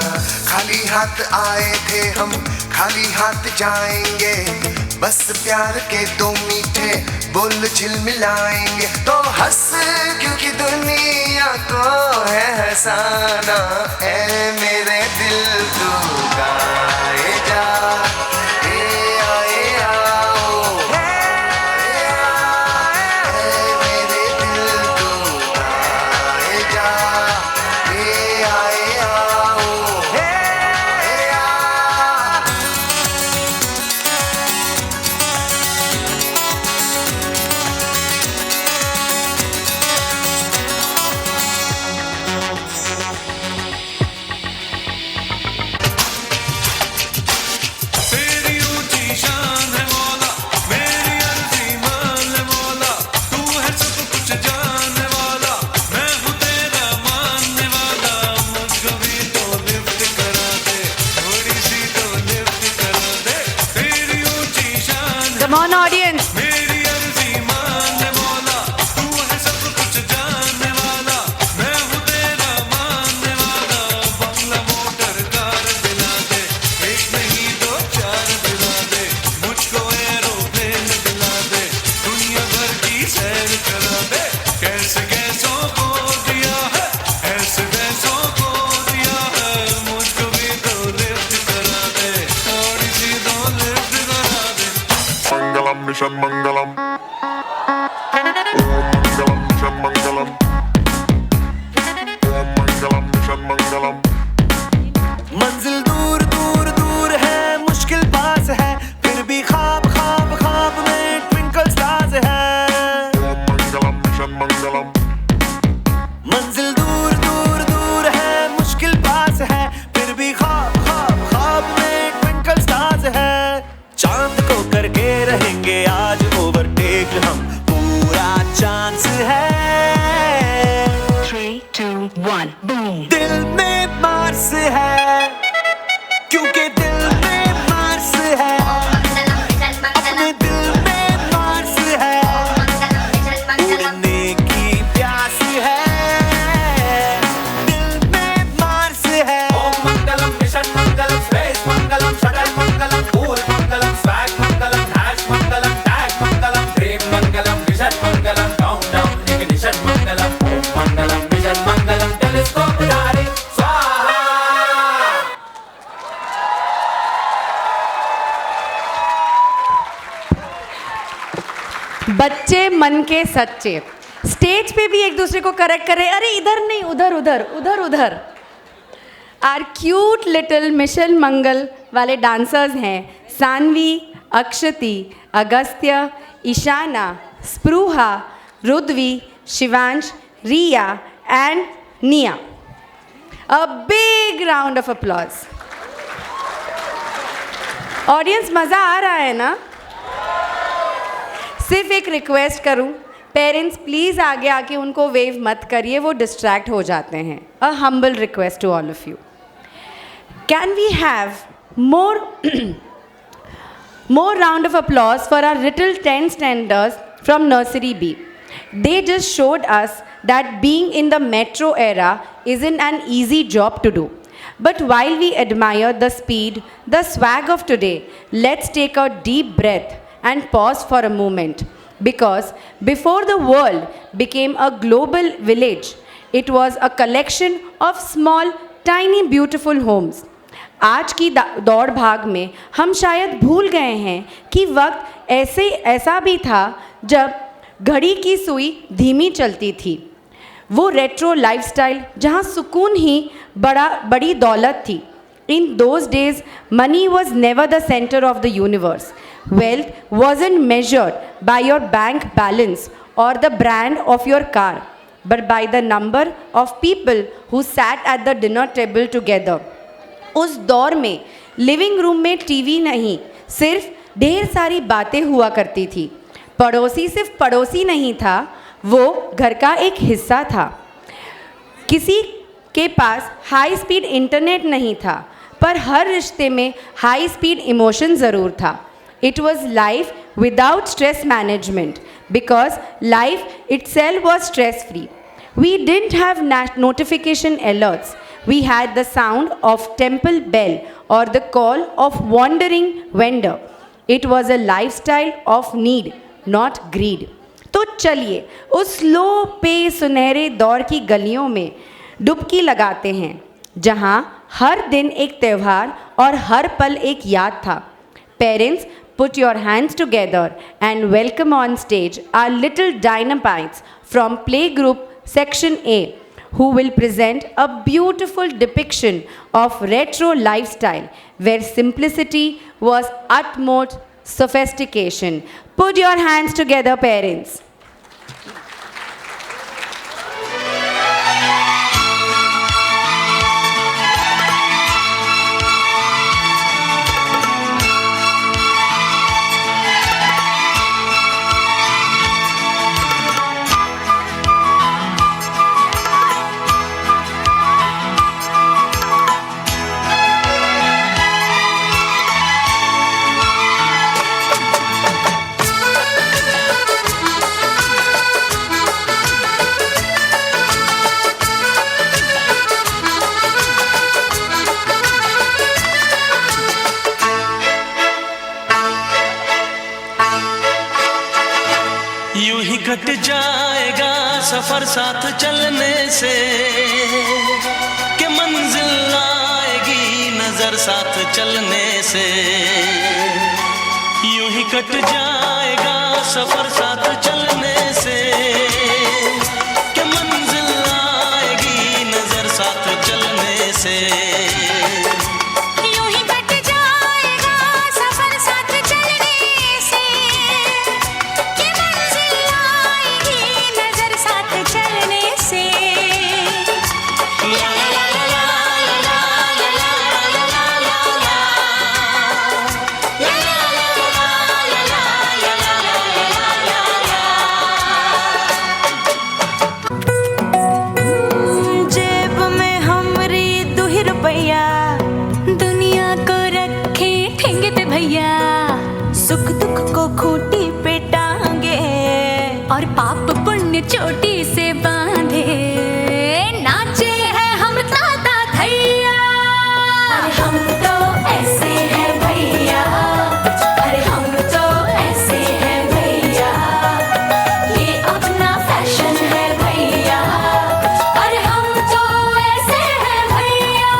S6: खाली हाथ आए थे हम, खाली हाथ जाएंगे, बस प्यार के 2 मीठे बोल झिलमिलाएंगे. तो हंस क्योंकि दुनिया को है हंसाना. ऐ मेरे दिल तू गाए जा,
S7: Mission Mangalam. Om Mangalam, Mission Mangalam. Om Mangalam, Mission Mangalam.
S8: मंजिल दूर दूर दूर है, मुश्किल पास है, फिर भी ख्वाब ख्वाब ख्वाब में ट्विंकल स्टार्स है।
S7: Om Mangalam, Mission Mangalam.
S8: मंजिल दूर दूर दूर है, मुश्किल पास है, फिर भी ख्वाब ख्वाब ख्वाब में ट्विंकल स्टार्स है। चांद को करके रहेंगे आज ओवरटेक हम, पूरा चांस है।
S5: 3, 2, 1, boom.
S8: दिल में मार्स है, क्योंकि दिल में मार्स है, अपने दिल में मार्स है, उड़ने की प्यास है, दिल में मार्स है। ओम मंगलम मिशन मंगलम स्पेस मंगलम शटल मंगलम कूल मंगलम स्वैग मंगलम हैश मंगलम टैग मंगलम ड्रीम मंगलम विजन मंगलम काउंटडाउन इग्निशन मंगलम ओम मंगलम मिशन मंगलम टेलीस्कोप डायरी स्वाहा।
S2: बच्चे मन के सच्चे स्टेज पे भी एक दूसरे को करेक्ट कर रहे, अरे इधर नहीं उधर उधर उधर उधर। आर क्यूट लिटिल मिशन मंगल वाले डांसर्स हैं सानवी, अक्षति, अगस्त्य, ईशाना, स्पृहा, रुद्वी, शिवांश, रिया एंड निया। A big round of applause. Audience मज़ा आ रहा है ना? सिर्फ एक रिक्वेस्ट करूं, पेरेंट्स प्लीज़ आगे आके उनको वेव मत करिए, वो डिस्ट्रैक्ट हो जाते हैं। A humble request to all of you, can we have more round of applause for our little 10 standers from nursery B. They just showed us that being in the metro era isn't an easy job to do. But while we admire the speed, the swag of today, let's take a deep breath and pause for a moment. Because before the world became a global village, it was a collection of small, tiny, beautiful homes. आज की दौड़ भाग में हम शायद भूल गए हैं कि वक्त ऐसा भी था जब घड़ी की सुई धीमी चलती थी। वो रेट्रो लाइफस्टाइल जहाँ सुकून ही बड़ी दौलत थी। In those days, money was never the center of the universe. Wealth wasn't measured by your bank balance or the brand of your car, but by the number of people who sat at the dinner table together. उस दौर में living room में TV नहीं, सिर्फ ढेर सारी बातें हुआ करती थी। पड़ोसी सिर्फ पड़ोसी नहीं था, वो घर का एक हिस्सा था। किसी के पास हाई स्पीड इंटरनेट नहीं था, पर हर रिश्ते में हाई स्पीड इमोशन ज़रूर था। It was life without stress management, because life itself was stress free. We didn't have notification alerts. We had the sound of temple bell or the call of wandering vendor. It was a lifestyle of need, not greed. तो चलिए उस slow पे सुनहरे दौर की गलियों में डुबकी लगाते हैं, जहाँ हर दिन एक त्यौहार और हर पल एक याद था। Parents, put your hands together and welcome on stage our little dynamites from playgroup section A, who will present a beautiful depiction of retro lifestyle where simplicity was utmost sophistication. Put your hands together, parents.
S10: Cut जाएगा सफर साथ चलने से, कि मंजिल आएगी नजर साथ चलने से। यूं ही कट जाएगा सफर साथ चलने से कि मंजिल आएगी नजर साथ चलने से
S11: यूं ही कट जाएगा सफर साथ चलने से कि मंजिल आएगी नजर साथ चलने से ला ला ला ला ला ला ला ला ला
S9: जेब में हमरी 2 रुपया
S11: दुनिया को रखे ठेंगे पे भैया
S9: सुख दुख को खूंटी पे टांगे
S11: और पाप पुण्य चोटी से बांधे नाचे हैं हम ताता थैया अरे हम तो ऐसे हैं भैया अरे हम तो ऐसे हैं भैया ये अपना फैशन है भैया अरे हम तो ऐसे हैं भैया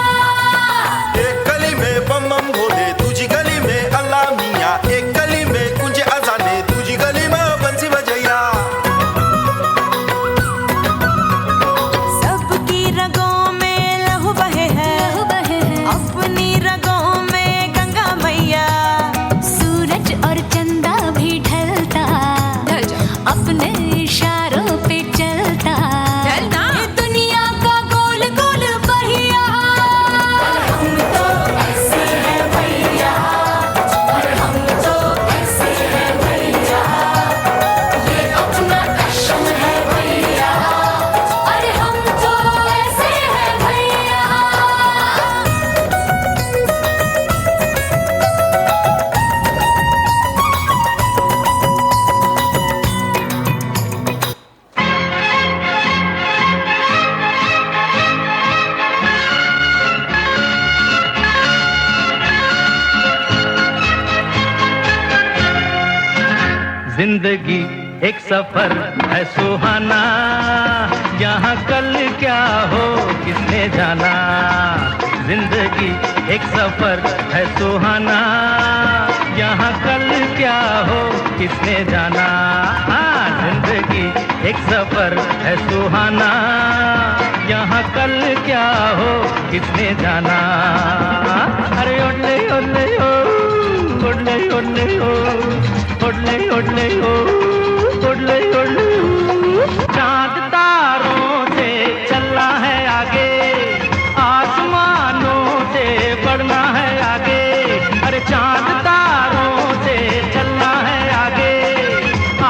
S8: एक गली में बम बम भोले दूजी गली में अल्लाह मियाँ एक गली में कुंज अजाने दूजी गली में बंसी बजैया
S9: सबकी रगों में लहू बहे है अपनी रगों में गंगा मैया
S11: सूरज और चंदा भी ढलता अपने इशारों पे चलता ये दुनिया का गोल गोल पहिया हम तो ऐसे हैं भैया और हम तो ऐसे हैं भैया ये अपना फैशन है भैया अरे हम तो ऐसे हैं भैया
S10: जिंदगी एक सफर है सुहाना यहाँ कल क्या हो किसने जाना जिंदगी एक सफर है सुहाना यहाँ कल क्या हो किसने जाना हाँ जिंदगी एक सफर है सुहाना यहाँ कल क्या हो किसने जाना अरे ओले ओले ओ ओले ओले ओ ओले ओले ओ ओले ओले चांद तारों से चलना है आगे आसमानों से बढ़ना है आगे अरे चांद तारों से चलना है आगे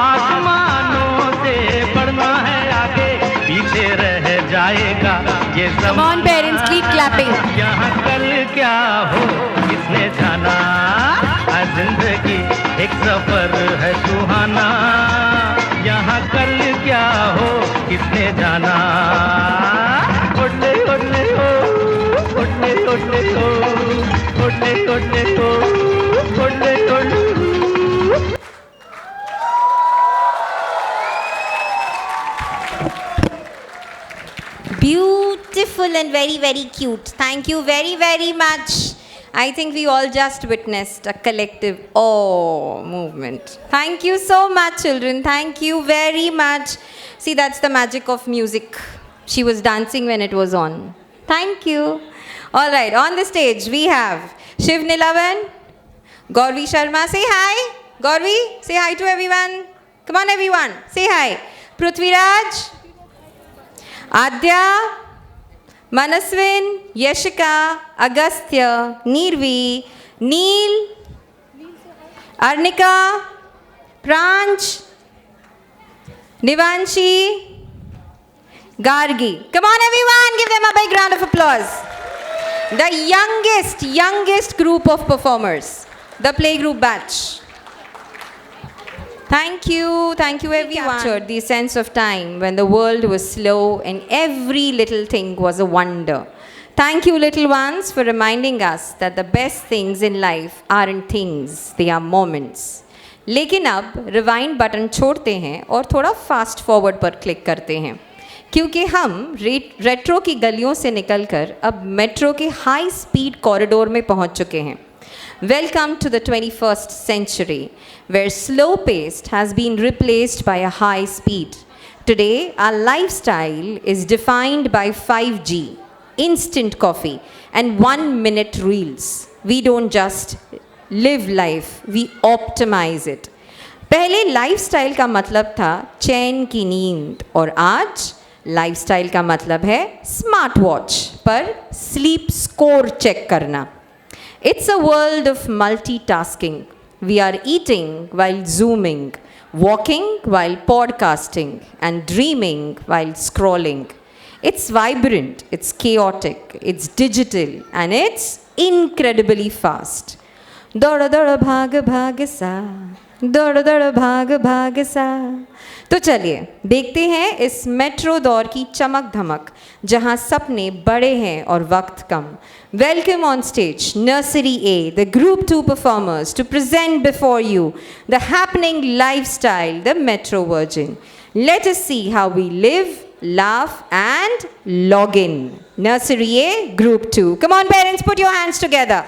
S10: आसमानों से बढ़ना है आगे पीछे रह जाएगा ये
S2: Come on, parents, keep clapping.
S10: यहाँ कल क्या हो किसने जाना जिंदगी एक सफर है सुहाना यहाँ कल क्या हो किसने जाना ओले ओले ओ ओले ओले ओ ओले ओले ओ ओले ओले
S3: Beautiful and very, very cute. Thank you very, very much. I think we all just witnessed a collective oh movement. Thank you so much, children. Thank you very much. See, that's the magic of music. She was dancing when it was on. Thank you. All right, on the stage we have Shiv Nilavan, Gauravi Sharma. Say hi. Gauravi, say hi to everyone. Come on, everyone. Say hi. Prithviraj, Adya, Manaswin, Yashika, Agastya, Nirvi, Neel, Arnika, Pranch, Nivanshi, Gargi. Come on everyone, give them a big round of applause. The youngest group of performers, the playgroup batch. Thank you everyone. We captured the sense of time when the world was slow and every little thing was a wonder. Thank you little ones for reminding us that the best things in life aren't things, they are moments. लेकिन अब rewind button छोड़ते हैं और थोड़ा fast forward पर click करते हैं क्योंकि हम रेट्रो की गलियों से निकलकर अब मेट्रो के हाई स्पीड कॉरिडोर में पहुंच चुके हैं. Welcome to the 21st century, where slow paced has been replaced by a high speed. Today, our lifestyle is defined by 5G, instant coffee, and 1-minute reels. We don't just live life, we optimize it. पहले lifestyle का मतलब था चैन की नींद और आज lifestyle का मतलब है स्मार्ट वॉच पर स्लीप स्कोर चेक करना. It's a world of multitasking. We are eating while zooming, walking while podcasting, and dreaming while scrolling. It's vibrant, it's chaotic, it's digital, and it's incredibly fast. दौड़ दौड़ भाग भाग सा, दौड़ दौड़ भाग भाग सा. तो चलिए देखते हैं इस मेट्रो दौर की चमक धमक जहां सपने बड़े हैं और वक्त कम. Welcome on stage Nursery A, the Group 2 performers, to present before you the happening lifestyle, the Metro Virgin. Let us see how we live, laugh and log in. Nursery A, Group 2. Come on parents, put your hands together.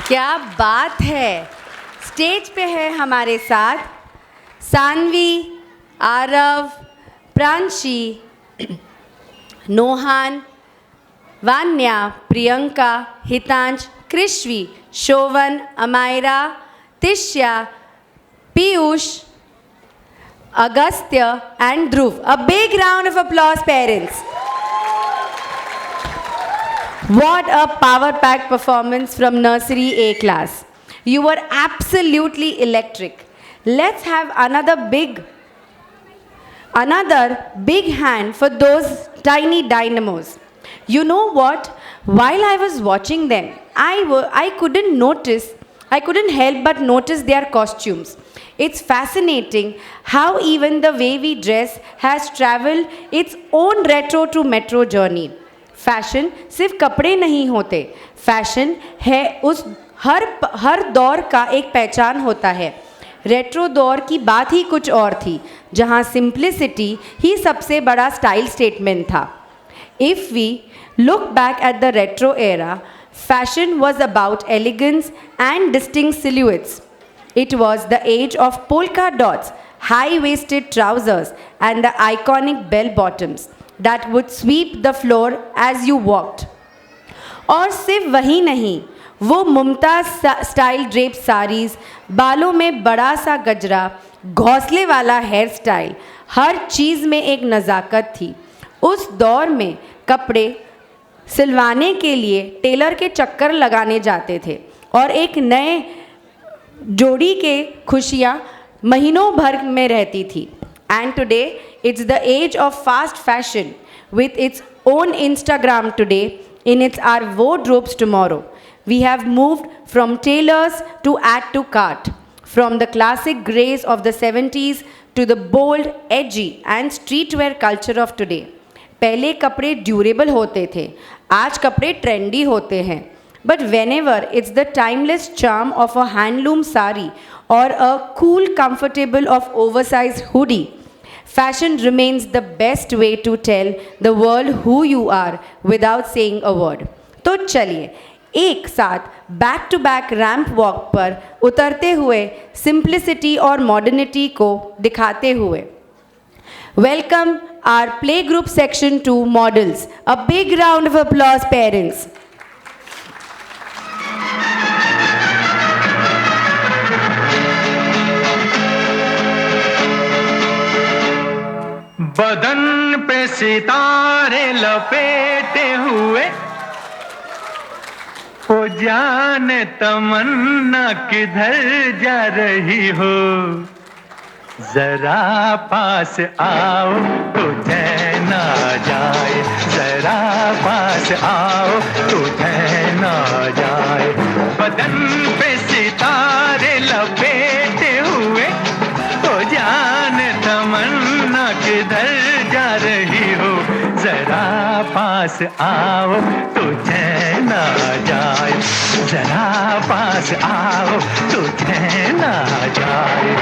S3: क्या बात है. Stage पे है हमारे साथ Saanvi, Aarav, Pranshi, Nohan, Vanya, Priyanka, Hitansh, Krishvi, Shovan, Amayra, Tishya, Piyush, Agastya and Dhruv. A big round of applause, parents. What a power-packed performance from Nursery A class. You were absolutely electric. Let's have another big
S2: Another big hand for those tiny dynamos. You know what? While I was watching them, I couldn't help but notice their costumes. It's fascinating how even the way we dress has traveled its own retro to metro journey. Fashion सिर्फ कपड़े नहीं होते, fashion है उस हर दौर का एक पहचान होता है। रेट्रो दौर की बात ही कुछ और थी, जहां सिंप्लिसिटी ही सबसे बड़ा स्टाइल स्टेटमेंट था। If we look back at the retro era, fashion was about elegance and distinct silhouettes. It was the age of polka dots, high-waisted trousers, and the iconic bell bottoms that would sweep the floor as you walked. और सिर्फ वही नहीं, वो Mumtaz style drape saris, बालों में बड़ा सा गजरा, घोंसले वाला हेयर स्टाइल, हर चीज़ में एक नज़ाकत थी। उस दौर में कपड़े सिलवाने के लिए टेलर के चक्कर लगाने जाते थे और एक नए जोड़ी के खुशियाँ महीनों भर में रहती थी। And today it's the age of fast fashion with its own Instagram today, in its our wardrobes tomorrow. We have moved from tailors to add to cart, from the classic grays of the 70s to the bold, edgy and streetwear culture of today. पहले कपड़े durable होते थे, आज कपड़े trendy होते हैं. But whenever it's the timeless charm of a handloom sari or a cool comfortable of oversized hoodie, fashion remains the best way to tell the world who you are without saying a word. तो चलिए एक साथ back to back ramp walk पर उतरते हुए simplicity और modernity को दिखाते हुए welcome our playgroup section 2 models. A big round of applause, parents.
S10: बदन पे सितारे लपेटे हुए, ओ जाने तमन्ना किधर जा रही हो, जरा पास आओ तो चैन आ जाए, जरा पास आओ तो चैन आ जाए. बदन पे सितारे लपेटे हुए, ओ जाने तमन्ना किधर जा रही हो, जरा पास आओ तो चैन आ जाए, जरा पास आओ तो चैन आ जाए.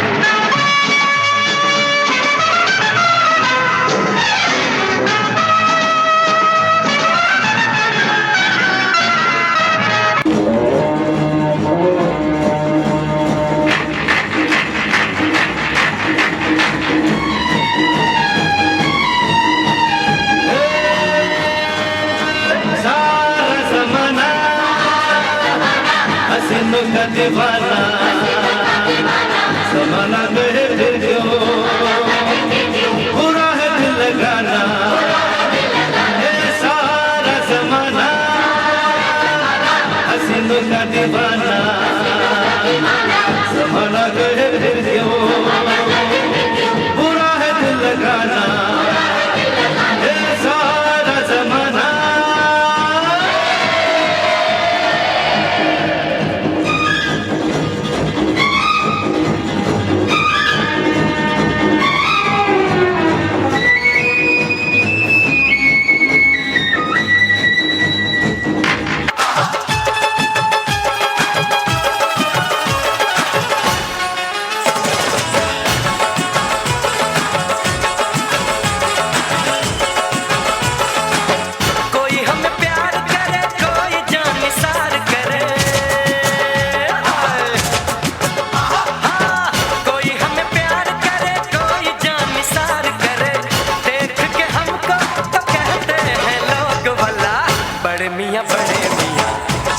S12: का दीवाना समाना गए फिर क्यों, बुरा है दिल लगाना, ये सारा जमाना हसीनों का दीवाना समाना गए फिर क्यों, बुरा है दिल लगाना, ये सारा जमाना.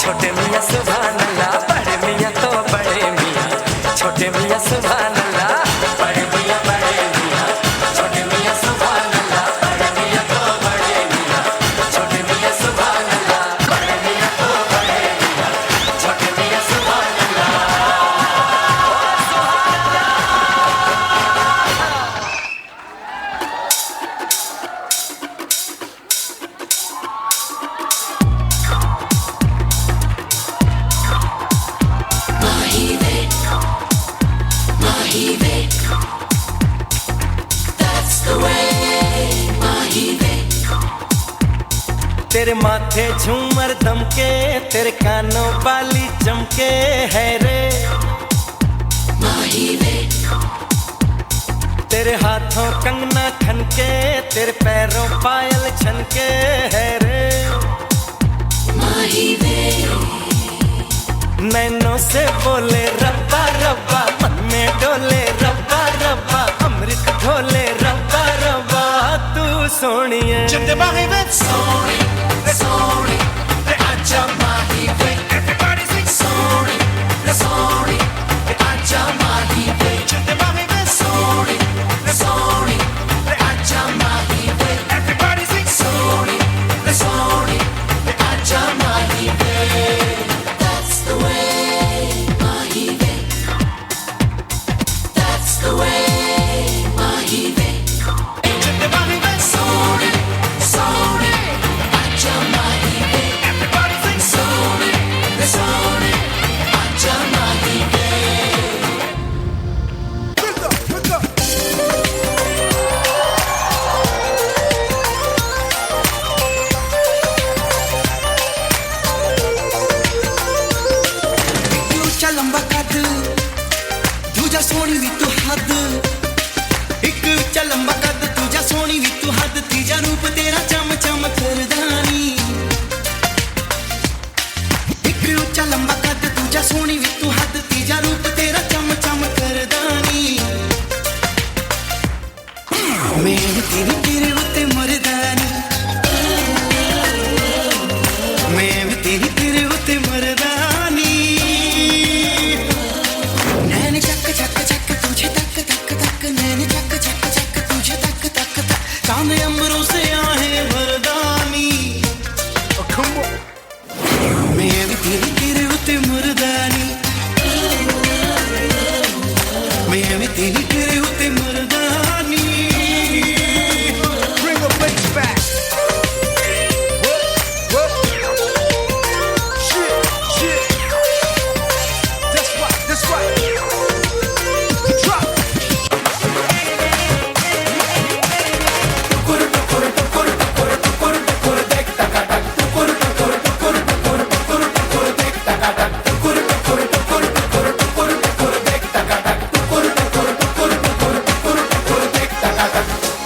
S13: छोटे मियाँ सुभान अल्लाह, बड़े मियाँ तो बड़े मियाँ, छोटे मियाँ सुभान अल्लाह, बड़े मियाँ छोटे मियाँ सुभान अल्लाह, बड़े मियाँ तो बड़े मियाँ, छोटे मियाँ सुभान अल्लाह, बड़े मियाँ तो बड़े मियाँ, छोटे मियाँ सुभान अल्लाह. तेरे माथे झूमर दमके, तेरे कानों वाली चमके है रे माही वे। तेरे हाथों कंगना खनके, तेरे पैरों पायल छनके है रे माही वे। नैनों से बोले रब्बा रब्बा, मन में डोले रब्बा रब्बा, अमृत ढोले रब्बा रब्बा, तू सोनी है
S6: जिंदे माही वे सोनी सोनी रे आजा माही वे। Everybody sing सोनी रे सोनी रे आजा माही वे। जिंदे माही वे सोनी रे सोनी रे आजा माही वे। Everybody sing सोनी रे सोनी रे आजा माही वे। That's the way Mahi way. That's the way माही वे। जिंदे माही वे सोनी सोनी आजा माही वे। Everybody sing सोनी रे सोनी आजा माही वे।
S8: ਉੱਚਾ ਲੰਬਾ ਕੱਦ ਦੂਜਾ ਸੋਹਣੀ ਵੀ ਤੂੰ ਹੱਦ। ਇੱਕ ਉੱਚਾ ਲੰਬਾ ਕੱਦ ਦੂਜਾ ਸੋਹਣੀ ਵੀ ਤੂੰ ਹੱਦ। ਤੀਜਾ ਰੂਪ ਤੇਰਾ ਚਮ ਚਮ ਕਰਦਾ ਨੀ। ਇੱਕ ਉੱਚਾ ਲੰਬਾ ਕੱਦ ਦੂਜਾ ਸੋਹਣੀ ਵੀ ਤੂੰ ਹੱਦ। ਤੀਜਾ ਰੂਪ ਤੇਰਾ ਚਮ ਚਮ ਕਰਦਾ ਨੀ। ਮੈਂ ਤੇਰੀ ਤੇਰੇ ਉੱਤੇ ਮਰਦਾ ਨੀ। ਮੈਂ ਵੀ ਤੇਰੀ ਤੇਰੇ ਉੱਤੇ ਮਰਦਾ ਨੀ। नैन चक चक चक तुझे तक तक तक। नैन चक चक चक तुझे तक तक तक। चांद अंबरों से आहे मर्दानी। मैं भी तेरी तेरे उत्ते मर्दानी। मैं भी तेरी तेरे उत्ते मर्दानी। Bring the bass back. Shit, shit. That's right, that's right.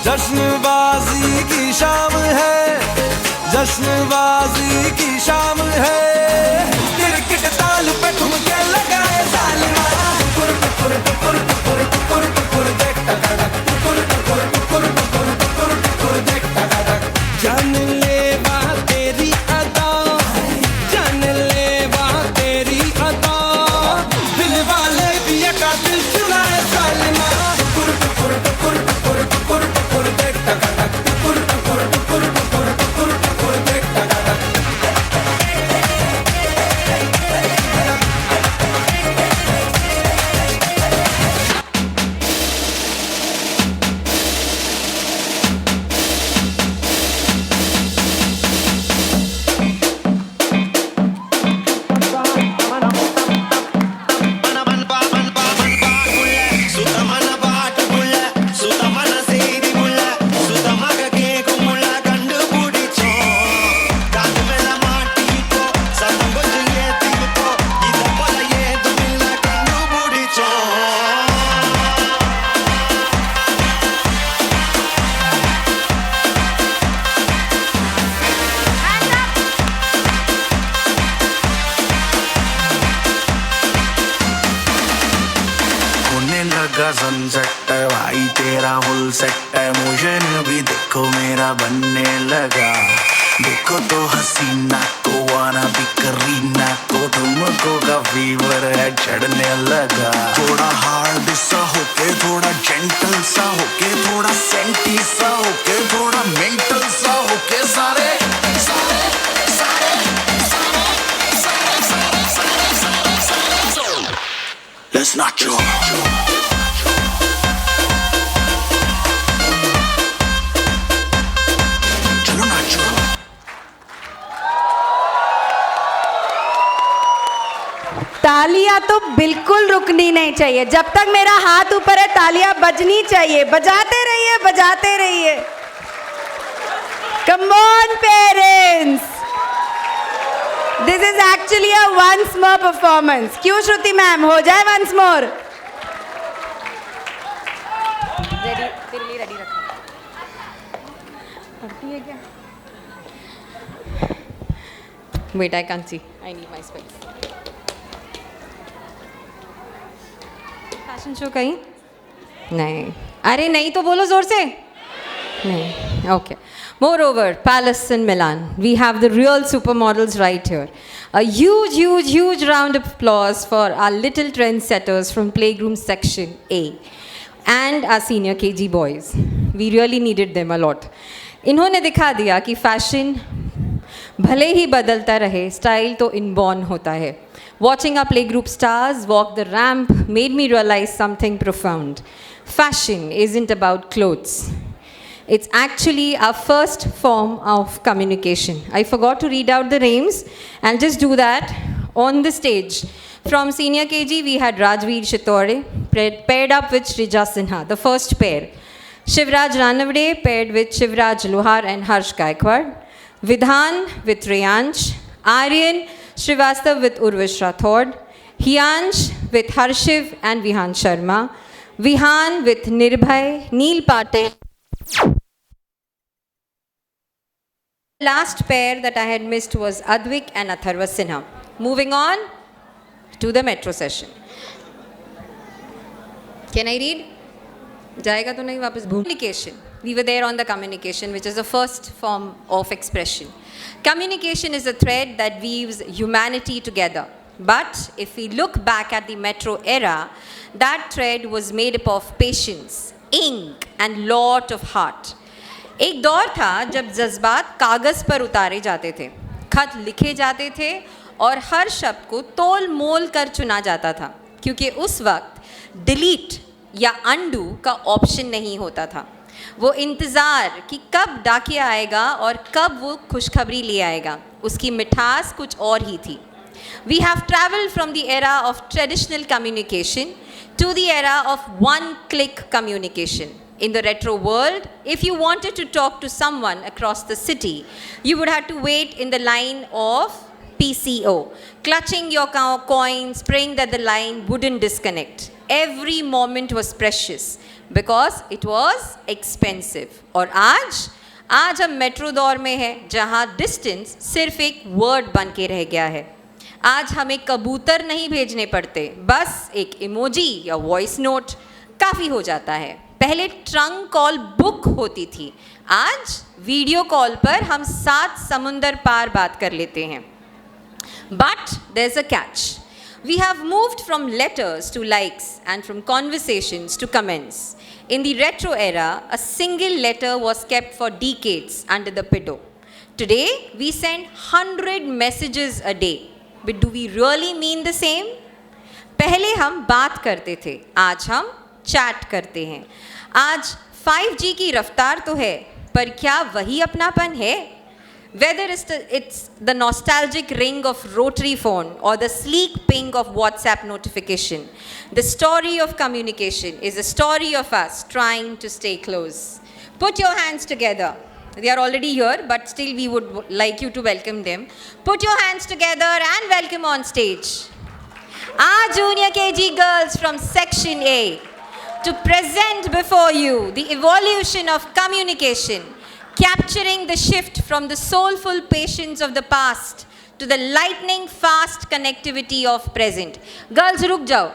S13: जश्नबाजी की शाम है, जश्नबाजी की शाम है। क्रिकेट ताल पे ठुमके लगाए जालिमा। जान ले बात तेरी अदा, जान ले बात तेरी अदा। दिल वाले भी का दिल चुराए जालिमा।
S6: लगा सनसेट भाई तेरा फुल सेट है। मोशन भी देखो मेरा बनने लगा। देखो तो हसीना को आना भी करीना को तुमको का फीवर है चढ़ने लगा। थोड़ा हार्ड सा होके थोड़ा जेंटल सा होके थोड़ा सेंटी सा होके थोड़ा मेंटल सा होके सारे Let's not joke.
S2: तालियां तो बिल्कुल रुकनी नहीं चाहिए। जब तक मेरा हाथ ऊपर है तालियां बजनी चाहिए। बजाते रहिए, बजाते रहिए। Come on, parents. This is actually a once more performance. क्यों श्रुति मैम हो जाए once more? Ready, तेरे लिए ready रखा। पढ़ती है क्या?
S3: Wait, I can't see. I need my specs. Fashion show कहीं? नहीं. अरे नहीं तो बोलो जोर से. नहीं. Okay. Moreover, Palace in Milan. We have the real supermodels right here. A huge, huge, huge round of applause for our little trendsetters from Playgroom Section A and our senior KG boys. We really needed them a lot. इन्होंने दिखा दिया कि fashion भले ही बदलता रहे, style तो inborn होता है. Watching our playgroup stars walk the ramp made me realize something profound. Fashion isn't about clothes. It's actually our first form of communication. I forgot to read out the names. I'll just do that on the stage. From senior KG, we had Rajveer Chitore paired up with Shrija Sinha, the first pair. Shivraj Ranavade paired with Shivraj Lohar and Harsh Gaikwad. Vidhan with Reyansh. Aryan Srivastav with Urvish Rathod. Hiyansh with Harshiv and Vihan Sharma. Vihan with Nirbhay, Neel Patel. Last pair that I had missed was Advik and Atharva Sinha. Moving on to the metro session. Can I read? Jayega to nahi wapas bhool. Communication. We were there on the communication, which is the first form of expression. Communication is a thread that weaves humanity together. But if we look back at the metro era, that thread was made up of patience, ink and lot of heart. एक दौर था जब जज्बात कागज़ पर उतारे जाते थे, खत लिखे जाते थे और हर शब्द को तोल मोल कर चुना जाता था, क्योंकि उस वक्त डिलीट या अनडू का ऑप्शन नहीं होता था. वो इंतज़ार कि कब डाकिया आएगा और कब वो खुशखबरी ले आएगा, उसकी मिठास कुछ और ही थी. We have traveled from the era of traditional communication to the era of one-click communication. In the retro world, if you wanted to talk to someone across the city, you would have to wait in the line of PCO, clutching your coins, praying that the line wouldn't disconnect. Every moment was precious because it was expensive. और आज हम metro दौर में हैं जहाँ distance सिर्फ एक word बन के रह गया है. आज हमें कबूतर नहीं भेजने पड़ते, बस एक इमोजी या वॉइस नोट काफ़ी हो जाता है. पहले ट्रंक कॉल बुक होती थी, आज वीडियो कॉल पर हम 7 समुंदर पार बात कर लेते हैं. But there's a catch. We have moved from letters to likes and from conversations to comments. In the retro era, a single letter was kept for decades under the pillow. Today, we send 100 messages a day. But do we really mean the same? पहले हम बात करते थे, आज हम chat करते हैं. आज 5G की रफ्तार तो है, पर क्या वही अपनापन है? Whether it's the nostalgic ring of rotary phone or the sleek ping of WhatsApp notification, the story of communication is a story of us trying to stay close. Put your hands together. They are already here, but still we would like you to welcome them. Put your hands together and welcome on stage our junior KG girls from Section A to present before you the evolution of communication, capturing the shift from the soulful patience of the past to the lightning fast connectivity of present. Girls, रुक जाओ.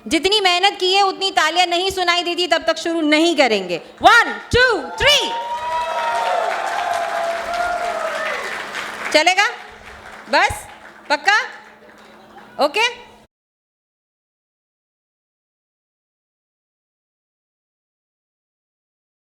S3: जितनी मेहनत की है उतनी तालियां नहीं सुनाई देती तब तक शुरू नहीं करेंगे. 1, 2, 3. चलेगा? बस? पक्का? ओके?